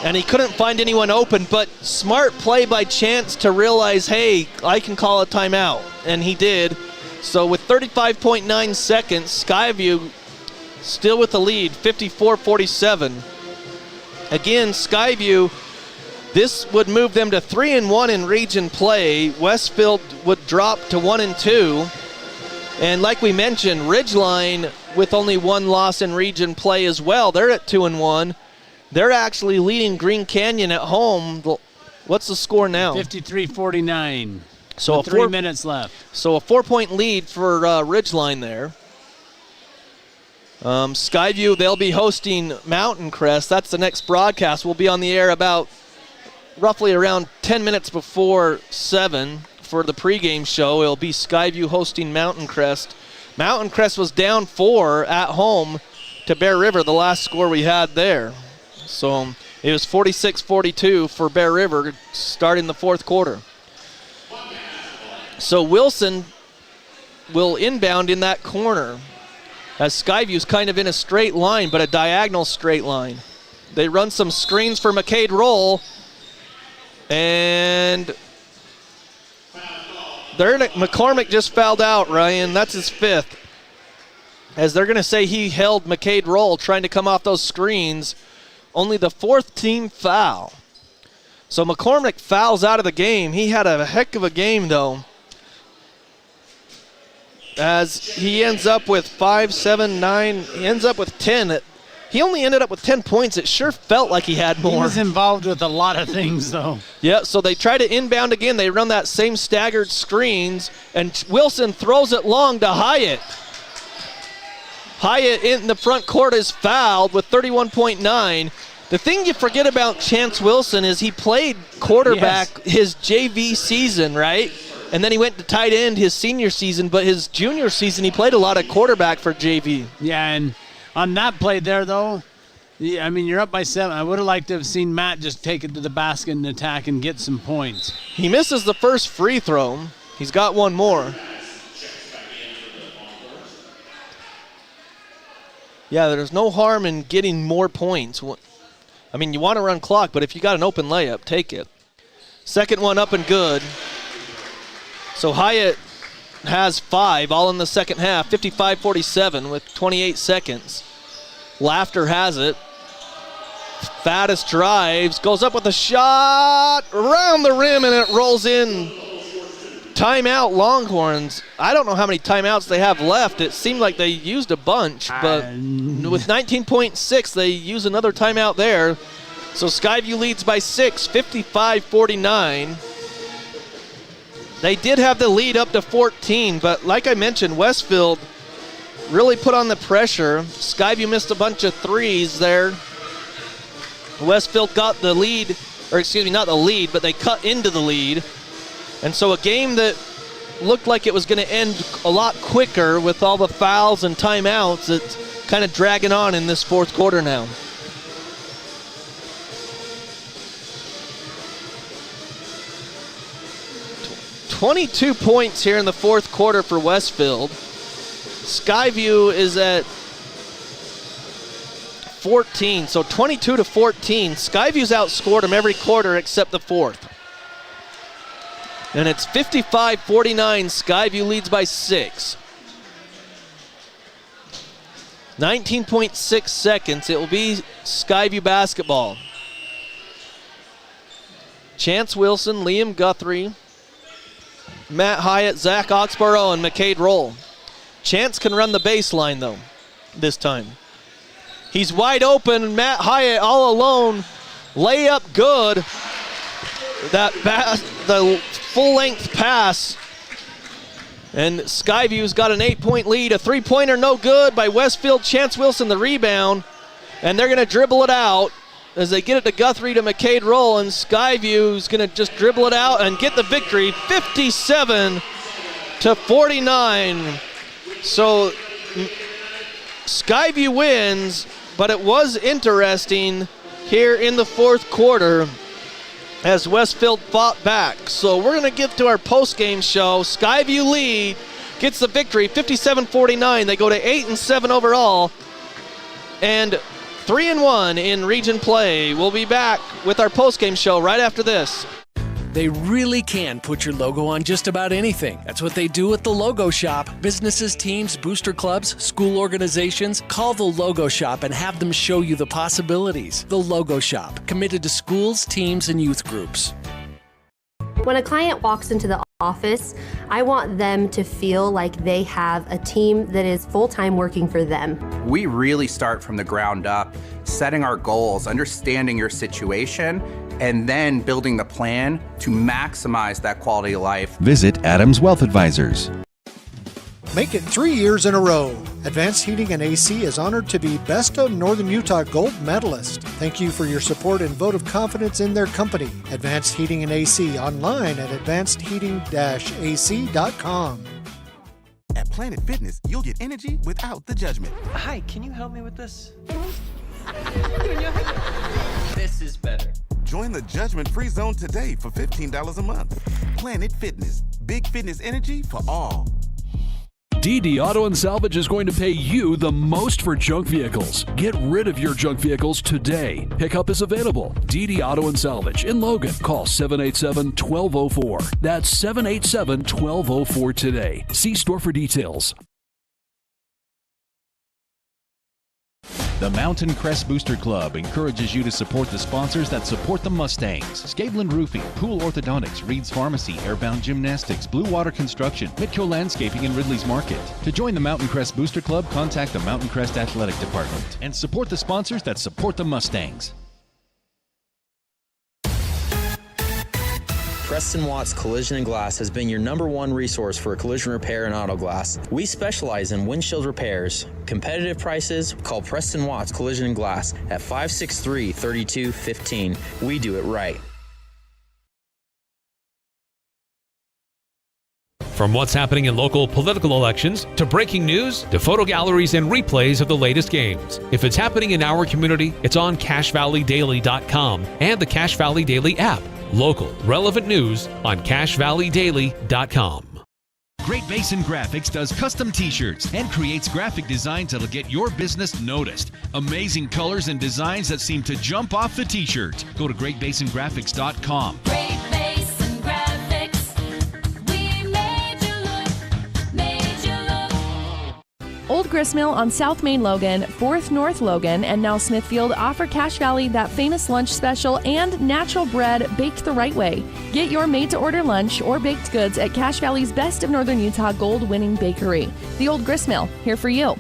And he couldn't find anyone open, but smart play by Chance to realize, hey, I can call a timeout. And he did. So with 35.9 seconds, Skyview still with the lead, 54-47. Again, Skyview, this would move them to 3-1 in region play. Westfield would drop to 1-2. And like we mentioned, Ridgeline with only 1 loss in region play as well. They're at 2-1. They're actually leading Green Canyon at home. What's the score now? 53-49. So 3 minutes left. So a 4-point lead for Ridgeline there. Skyview, they'll be hosting Mountain Crest. That's the next broadcast. We'll be on the air about roughly around 10 minutes before 7 for the pregame show. It'll be Skyview hosting Mountain Crest. Mountain Crest was down 4 at home to Bear River, the last score we had there. So it was 46-42 for Bear River starting the fourth quarter. So Wilson will inbound in that corner as Skyview's kind of in a straight line, but a diagonal straight line. They run some screens for McCade Roll, and McCormick just fouled out, Ryan. That's his 5th. as they're going to say he held McCade Roll trying to come off those screens. Only the 4th team foul. So McCormick fouls out of the game. He had a heck of a game, though, as he ends up with 5, 7, 9. He ends up with 10. He only ended up with 10 points. It sure felt like he had more. He was involved with a lot of things, though. Yeah, so they try to inbound again. They run that same staggered screens, and Wilson throws it long to Hyatt. Hyatt in the front court is fouled with 31.9. The thing you forget about Chance Wilson is he played quarterback his JV season, right? And then he went to tight end his senior season, but his junior season he played a lot of quarterback for JV. Yeah, and on that play there, though, I mean, you're up by 7. I would have liked to have seen Matt just take it to the basket and attack and get some points. He misses the first free throw. He's got one more. Yeah, there's no harm in getting more points. I mean, you want to run clock, but if you got an open layup, take it. Second one up and good. So Hyatt has 5, all in the second half, 55-47 with 28 seconds. Laughter has it. Faddis drives, goes up with a shot, around the rim, and it rolls in. Timeout Longhorns. I don't know how many timeouts they have left. It seemed like they used a bunch, but with 19.6, they use another timeout there. So Skyview leads by 6, 55-49. They did have the lead up to 14, but like I mentioned, Westfield really put on the pressure. Skyview missed a bunch of threes there. Westfield got the lead, or excuse me, not the lead, but they cut into the lead. And so a game that looked like it was going to end a lot quicker with all the fouls and timeouts, it's kind of dragging on in this fourth quarter now. $22 points here in the fourth quarter for Westfield. Skyview is at 14, so 22-14. Skyview's outscored them every quarter except the fourth. And it's 55-49. Skyview leads by 6. 19.6 seconds. It will be Skyview basketball. Chance Wilson, Liam Guthrie, Matt Hyatt, Zach Oxborough, and McCade Roll. Chance can run the baseline, though, this time. He's wide open. Matt Hyatt all alone. Layup good. The full-length pass. And Skyview's got an 8-point lead. A three-pointer no good by Westfield. Chance Wilson the rebound. And they're going to dribble it out as they get it to Guthrie to McCade Roll. And Skyview's going to just dribble it out and get the victory. 57-49. So Skyview wins, but it was interesting here in the fourth quarter as Westfield fought back. So we're going to get to our post-game show. Skyview lead, gets the victory, 57-49. They go to 8-7 overall and 3-1 in region play. We'll be back with our post-game show right after this. They really can put your logo on just about anything. That's what they do at the Logo Shop. Businesses, teams, booster clubs, school organizations, call the Logo Shop and have them show you the possibilities. The Logo Shop, committed to schools, teams, and youth groups. When a client walks into the office, I want them to feel like they have a team that is full-time working for them. We really start from the ground up, setting our goals, understanding your situation, and then building the plan to maximize that quality of life. Visit Adams Wealth Advisors. Make it 3 years in a row. Advanced Heating and AC is honored to be Best of Northern Utah Gold Medalist. Thank you for your support and vote of confidence in their company. Advanced Heating and AC online at advancedheating-ac.com. At Planet Fitness, you'll get energy without the judgment. Hi, can you help me with this? This is better. Join the judgment-free zone today for $15 a month. Planet Fitness, big fitness energy for all. DD Auto and Salvage is going to pay you the most for junk vehicles. Get rid of your junk vehicles today. Pickup is available. DD Auto and Salvage in Logan. Call 787-1204. That's 787-1204 today. See store for details. The Mountain Crest Booster Club encourages you to support the sponsors that support the Mustangs. Scabelin Roofing, Pool Orthodontics, Reed's Pharmacy, Airbound Gymnastics, Blue Water Construction, Mitco Landscaping, and Ridley's Market. To join the Mountain Crest Booster Club, contact the Mountain Crest Athletic Department and support the sponsors that support the Mustangs. Preston Watts Collision and Glass has been your #1 resource for collision repair and auto glass. We specialize in windshield repairs. Competitive prices, call Preston Watts Collision and Glass at 563-3215. We do it right. From what's happening in local political elections, to breaking news, to photo galleries and replays of the latest games. If it's happening in our community, it's on CashValleyDaily.com and the Cache Valley Daily app. Local, relevant news on CashValleyDaily.com. Great Basin Graphics does custom t-shirts and creates graphic designs that'll get your business noticed. Amazing colors and designs that seem to jump off the t-shirt. Go to GreatBasinGraphics.com. Great Basin Graphics. We made you look. Old Gristmill on South Main Logan, 4th North Logan, and now Smithfield offer Cache Valley that famous lunch special and natural bread baked the right way. Get your made-to-order lunch or baked goods at Cache Valley's Best of Northern Utah gold-winning bakery. The Old Gristmill, here for you.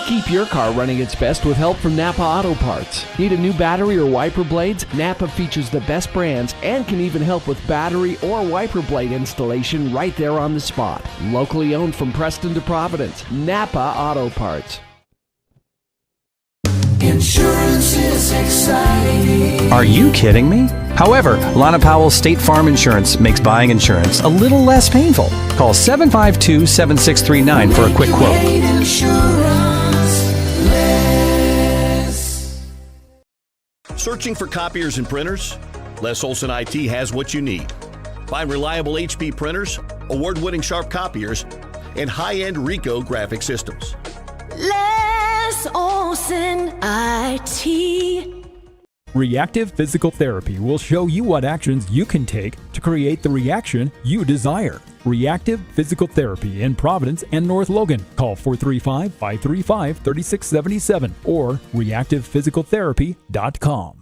Keep your car running its best with help from Napa Auto Parts. Need a new battery or wiper blades? Napa features the best brands and can even help with battery or wiper blade installation right there on the spot. Locally owned from Preston to Providence, Napa Auto Parts. Insurance is exciting. Are you kidding me? However, Lana Powell State Farm Insurance makes buying insurance a little less painful. Call 752-7639 for a quick quote. Searching for copiers and printers? Les Olson IT has what you need. Find reliable HP printers, award-winning Sharp copiers, and high-end Ricoh graphic systems. Les Olson IT. Reactive Physical Therapy will show you what actions you can take to create the reaction you desire. Reactive Physical Therapy in Providence and North Logan. Call 435-535-3677 or reactivephysicaltherapy.com.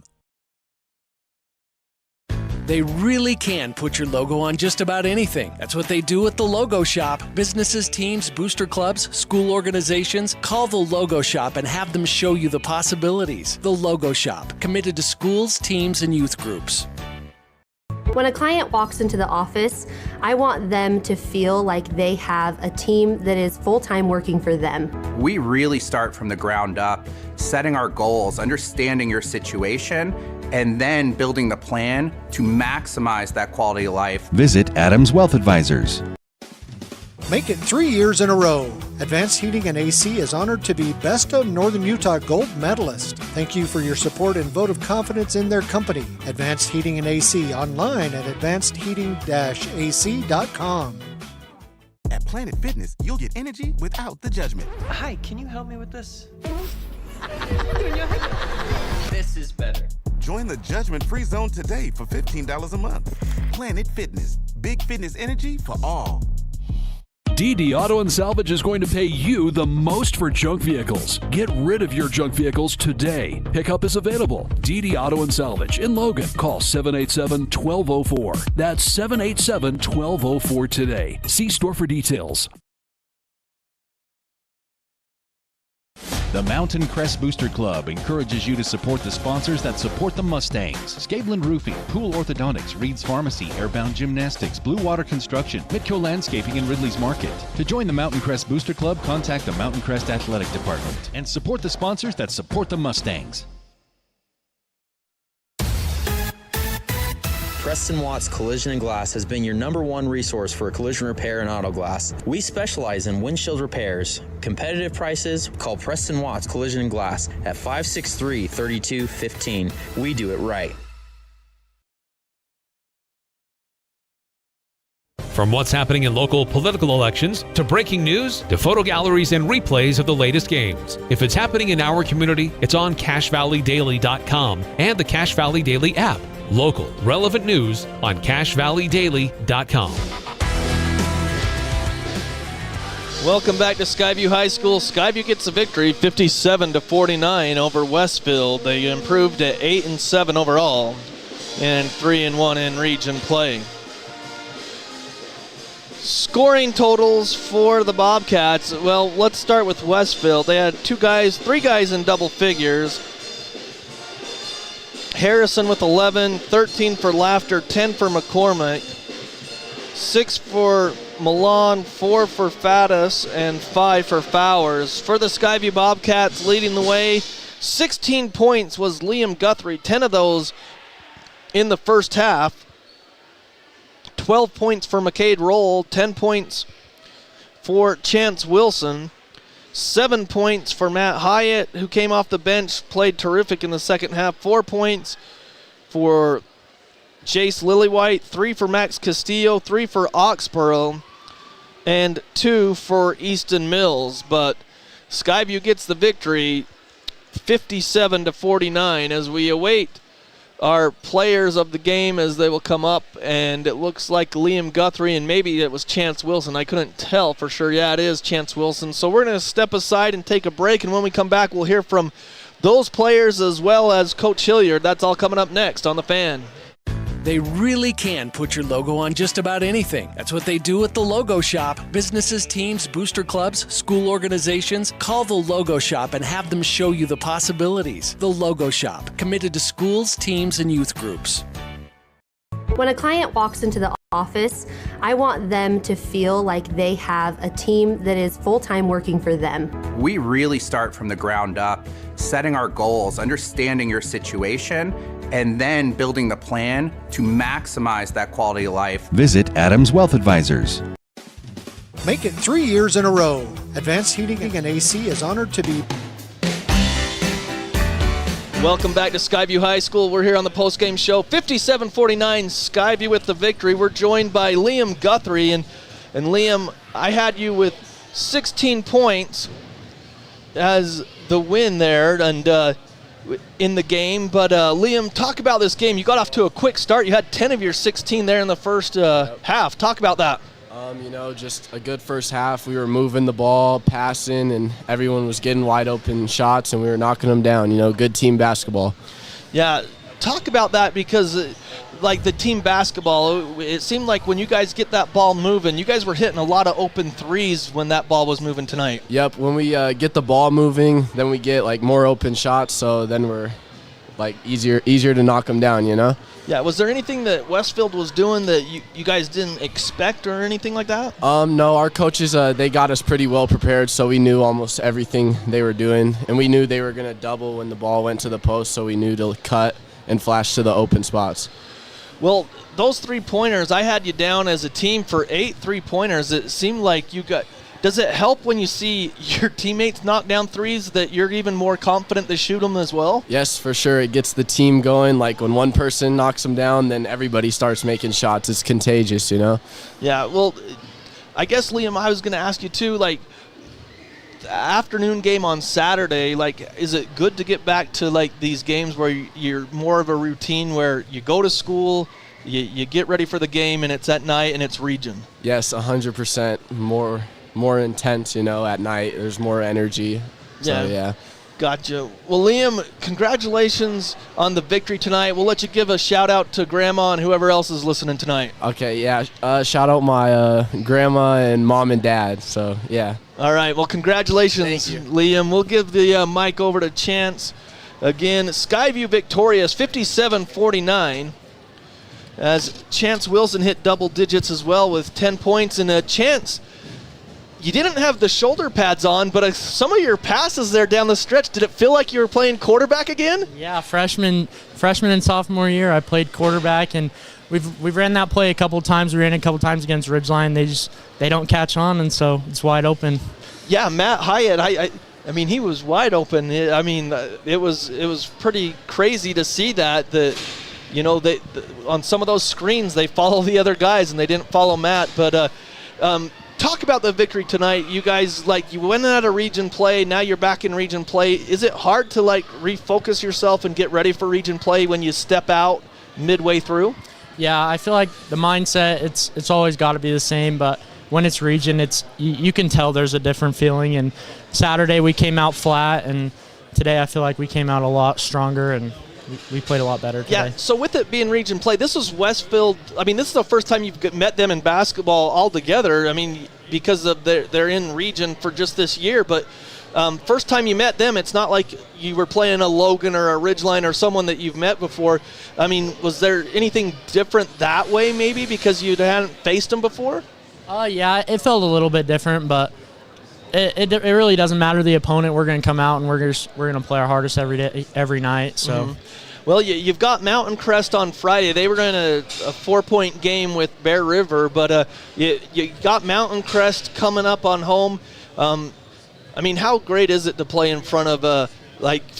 They really can put your logo on just about anything. That's what they do at the Logo Shop. Businesses, teams, booster clubs, school organizations. Call the Logo Shop and have them show you the possibilities. The Logo Shop, committed to schools, teams, and youth groups. When a client walks into the office, I want them to feel like they have a team that is full-time working for them. We really start from the ground up, setting our goals, understanding your situation, and then building the plan to maximize that quality of life. Visit Adams Wealth Advisors. Make it 3 years in a row. Advanced Heating and AC is honored to be Best of Northern Utah Gold Medalist. Thank you for your support and vote of confidence in their company. Advanced Heating and AC online at advancedheating-ac.com. At Planet Fitness, you'll get energy without the judgment. Hi, can you help me with this? This is better. Join the judgment-free zone today for $15 a month. Planet Fitness, big fitness energy for all. DD Auto and Salvage is going to pay you the most for junk vehicles. Get rid of your junk vehicles today. Pickup is available. DD Auto and Salvage in Logan. Call 787-1204. That's 787-1204 today. See store for details. The Mountain Crest Booster Club encourages you to support the sponsors that support the Mustangs. Scabelin Roofing, Pool Orthodontics, Reed's Pharmacy, Airbound Gymnastics, Blue Water Construction, Mitco Landscaping, and Ridley's Market. To join the Mountain Crest Booster Club, contact the Mountain Crest Athletic Department and support the sponsors that support the Mustangs. Preston Watts Collision and Glass has been your #1 resource for collision repair and auto glass. We specialize in windshield repairs. Competitive prices, call Preston Watts Collision and Glass at 563-3215. We do it right. From what's happening in local political elections, to breaking news, to photo galleries and replays of the latest games. If it's happening in our community, it's on CashValleyDaily.com and the Cache Valley Daily app. Local, relevant news on CashValleyDaily.com. Welcome back to Skyview High School. Skyview gets a victory, 57-49 over Westfield. They improved to 8-7 overall and 3-1 in region play. Scoring totals for the Bobcats. Well, let's start with Westfield. They had three guys in double figures. Harrison with 11, 13 for Laughter, 10 for McCormick, 6 for Milan, 4 for Faddis, and 5 for Fowers. For the Skyview Bobcats, leading the way, 16 points was Liam Guthrie, 10 of those in the first half. 12 points for McCade Roll, 10 points for Chance Wilson, 7 points for Matt Hyatt, who came off the bench, played terrific in the second half. 4 points for Jace Lillywhite, 3 for Max Castillo, 3 for Oxborough, and 2 for Easton Mills. But Skyview gets the victory, 57-49, as we await our players of the game as they will come up, and it looks like Liam Guthrie, and maybe it was Chance Wilson. I couldn't tell for sure. Yeah, it is Chance Wilson. So we're going to step aside and take a break, and when we come back, we'll hear from those players as well as Coach Hilliard. That's all coming up next on The Fan. They really can put your logo on just about anything. That's what they do at the Logo Shop. Businesses, teams, booster clubs, school organizations. Call the Logo Shop and have them show you the possibilities. The Logo Shop, committed to schools, teams, and youth groups. When a client walks into the office, I want them to feel like they have a team that is full-time working for them. We really start from the ground up, setting our goals, understanding your situation, and then building the plan to maximize that quality of life. Visit Adams Wealth Advisors. Make it 3 years in a row. Advanced Heating and AC is honored to be. Welcome back to Skyview High School. We're here on the postgame show. 57-49, Skyview with the victory. We're joined by Liam Guthrie. And Liam, I had you with 16 points as the win there and in the game. But Liam, talk about this game. You got off to a quick start. You had 10 of your 16 there in the first half. Talk about that. Just a good first half. We were moving the ball, passing, and everyone was getting wide open shots, and we were knocking them down. Good team basketball. Yeah, talk about that because, like the team basketball, it seemed like when you guys get that ball moving, you guys were hitting a lot of open threes when that ball was moving tonight. Yep, when we get the ball moving, then we get more open shots, so then we're easier to knock them down, Yeah, was there anything that Westfield was doing that you guys didn't expect or anything like that? No, our coaches, they got us pretty well prepared, so we knew almost everything they were doing, and we knew they were going to double when the ball went to the post, so we knew to cut and flash to the open spots. Well, those three-pointers, I had you down as a team for 8 three-pointers. It seemed like you got... Does it help when you see your teammates knock down threes that you're even more confident to shoot them as well? Yes, for sure. It gets the team going. When one person knocks them down, then everybody starts making shots. It's contagious, Yeah, well, I guess, Liam, I was going to ask you, too, the afternoon game on Saturday, is it good to get back to, these games where you're more of a routine where you go to school, you get ready for the game, and it's at night and it's region? Yes, 100% more intense, at night. There's more energy. So, yeah. Gotcha. Well, Liam, congratulations on the victory tonight. We'll let you give a shout-out to Grandma and whoever else is listening tonight. Okay, yeah. Shout out my grandma and mom and dad. So, yeah. All right. Well, congratulations, Liam. We'll give the mic over to Chance. Again, Skyview victorious, 57-49. As Chance Wilson hit double digits as well with 10 points. And Chance, you didn't have the shoulder pads on, but some of your passes there down the stretch, did it feel like you were playing quarterback again? Yeah, freshman and sophomore year, I played quarterback, and we've ran that play a couple times. We ran it a couple times against Ridgeline. They don't catch on, and so it's wide open. Yeah, Matt Hyatt, I mean, he was wide open. It was pretty crazy to see that on some of those screens they follow the other guys and they didn't follow Matt, but. Talk about the victory tonight. You guys, you went out of region play. Now you're back in region play. Is it hard to, refocus yourself and get ready for region play when you step out midway through? Yeah, I feel like the mindset, it's always got to be the same, but when it's region, you can tell there's a different feeling. And Saturday we came out flat, and today I feel like we came out a lot stronger and we played a lot better today. Yeah, so with it being region play, this is Westfield. I mean, this is the first time you've met them in basketball all together. I mean, because of they're in region for just this year, but first time you met them, it's not like you were playing a Logan or a Ridgeline or someone that you've met before. I mean, was there anything different that way maybe because you hadn't faced them before? Yeah, it felt a little bit different, but it really doesn't matter the opponent. We're going to come out and we're going to play our hardest every night. So. Mm-hmm. Well, you've got Mountain Crest on Friday. They were in a 4-point game with Bear River, but you got Mountain Crest coming up on home. I mean, how great is it to play in front of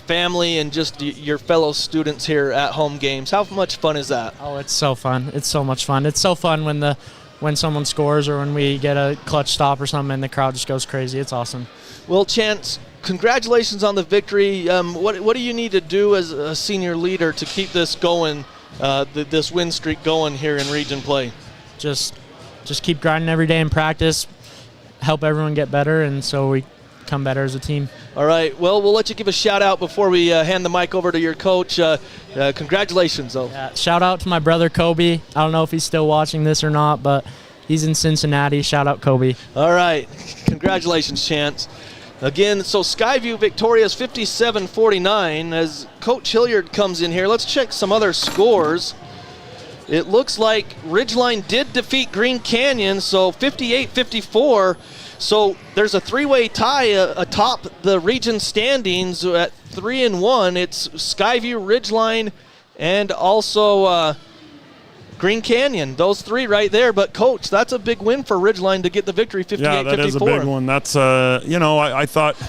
family and just your fellow students here at home games? How much fun is that? Oh, it's so fun. It's so much fun. It's so fun when someone scores or when we get a clutch stop or something and the crowd just goes crazy. It's awesome. Well, Chance, congratulations on the victory. What do you need to do as a senior leader to keep this going, this win streak going here in region play? Just keep grinding every day in practice, help everyone get better, and so we come better as a team. All right. Well, we'll let you give a shout-out before we hand the mic over to your coach. Congratulations, though. Yeah, shout-out to my brother, Kobe. I don't know if he's still watching this or not, but he's in Cincinnati. Shout-out, Kobe. All right. Congratulations, Chance. Again, so Skyview victorious 57-49 as Coach Hilliard comes in here. Let's check some other scores. It looks like Ridgeline did defeat Green Canyon, so 58-54. So there's a three-way tie atop the region standings at 3-1. It's Skyview, Ridgeline, and also Green Canyon. Those three right there. But, Coach, that's a big win for Ridgeline to get the victory, 58-54. Yeah, that is a big one. That's, I thought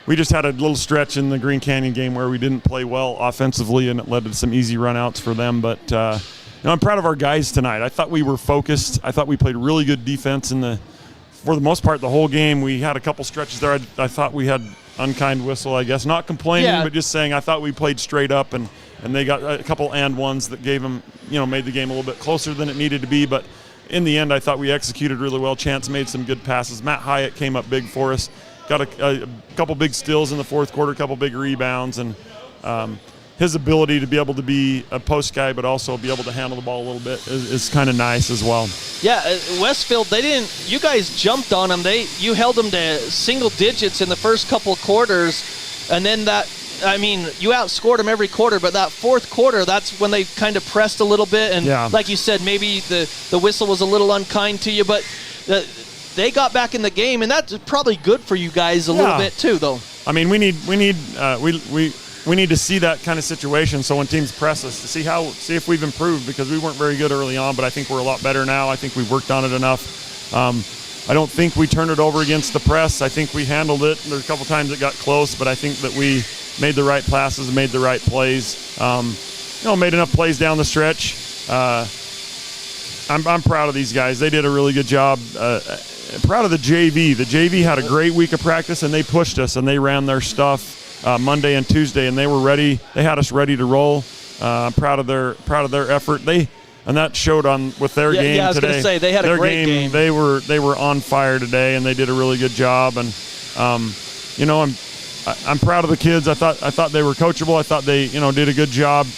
we just had a little stretch in the Green Canyon game where we didn't play well offensively, and it led to some easy runouts for them. But, I'm proud of our guys tonight. I thought we were focused. I thought we played really good defense for the most part, the whole game. We had a couple stretches there. I thought we had unkind whistle, I guess. Not complaining, but just saying I thought we played straight up, and they got a couple and ones that gave them, made the game a little bit closer than it needed to be. But in the end, I thought we executed really well. Chance made some good passes. Matt Hyatt came up big for us. Got a couple big steals in the fourth quarter, a couple big rebounds, and his ability to be able to be a post guy but also be able to handle the ball a little bit is kind of nice as well. Yeah, Westfield, you guys jumped on them. You held them to single digits in the first couple quarters, and then you outscored them every quarter, but that fourth quarter, that's when they kind of pressed a little bit, and like you said, maybe the whistle was a little unkind to you, but they got back in the game, and that's probably good for you guys a little bit too, though. I mean, we need to see that kind of situation, so when teams press us, to see if we've improved, because we weren't very good early on, but I think we're a lot better now. I think we've worked on it enough. I don't think we turned it over against the press. I think we handled it. There's a couple times it got close, but I think that we made the right passes, made the right plays, made enough plays down the stretch. I'm proud of these guys. They did a really good job. Proud of the JV. The JV had a great week of practice, and they pushed us, and they ran their stuff Monday and Tuesday, and they were ready. They had us ready to roll. Proud of their effort. And that showed with their game today. Yeah, I was going to say they had a great game. They were on fire today, and they did a really good job. And I'm proud of the kids. I thought they were coachable. I thought they did a good job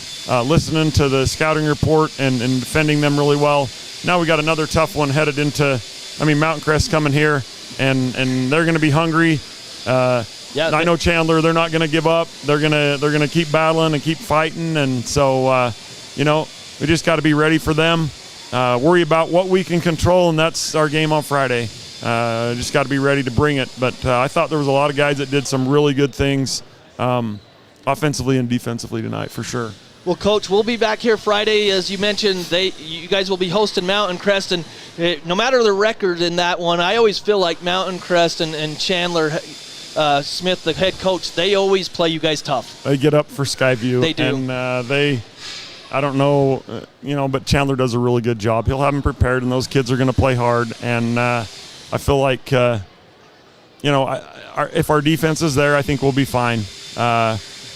listening to the scouting report and defending them really well. Now we got another tough one headed into. Mountain Crest coming here, and they're going to be hungry. I know Chandler. They're not going to give up. They're gonna keep battling and keep fighting, and so we just got to be ready for them. Worry about what we can control, and that's our game on Friday. Just got to be ready to bring it. But I thought there was a lot of guys that did some really good things, offensively and defensively tonight for sure. Well, Coach, we'll be back here Friday. As you mentioned, you guys will be hosting Mountain Crest, and no matter the record in that one, I always feel like Mountain Crest and Chandler Smith, the head coach, they always play you guys tough. They get up for Skyview. They do. And I don't know, but Chandler does a really good job. He'll have them prepared, and those kids are going to play hard. And I feel like, if our defense is there, I think we'll be fine.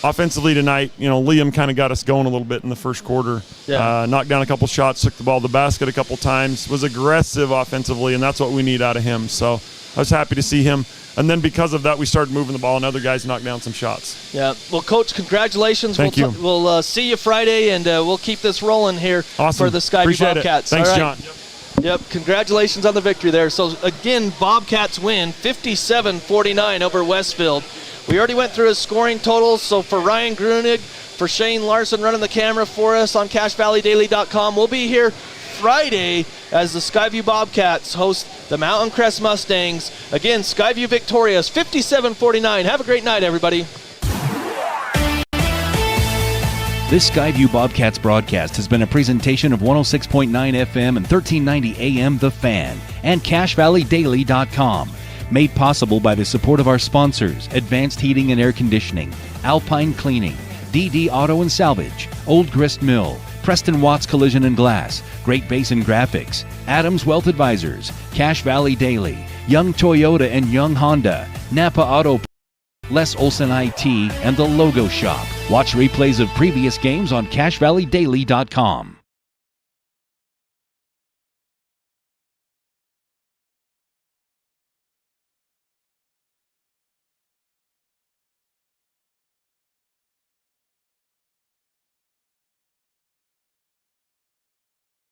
offensively tonight, Liam kind of got us going a little bit in the first quarter. Yeah. Knocked down a couple shots, took the ball to the basket a couple times, was aggressive offensively, and that's what we need out of him. So I was happy to see him. And then because of that, we started moving the ball, and other guys knocked down some shots. Yeah. Well, Coach, congratulations. Thank you. We'll see you Friday, and we'll keep this rolling here Awesome. for the Skyview Appreciate Bobcats. It. Thanks, All right. John. Yep, congratulations on the victory there. So, again, Bobcats win 57-49 over Westfield. We already went through his scoring totals. So, for Ryan Grunig, for Shane Larson running the camera for us on CashValleyDaily.com, we'll be here Friday as the Skyview Bobcats host the Mountain Crest Mustangs. Again, Skyview victorious 57-49. Have a great night, everybody. This Skyview Bobcats broadcast has been a presentation of 106.9 FM and 1390 AM The Fan and CashValleyDaily.com. Made possible by the support of our sponsors, Advanced Heating and Air Conditioning, Alpine Cleaning, DD Auto and Salvage, Old Grist Mill, Preston Watts Collision and Glass, Great Basin Graphics, Adams Wealth Advisors, Cash Valley Daily, Young Toyota and Young Honda, Napa Auto, Les Olson IT, and The Logo Shop. Watch replays of previous games on CashValleyDaily.com.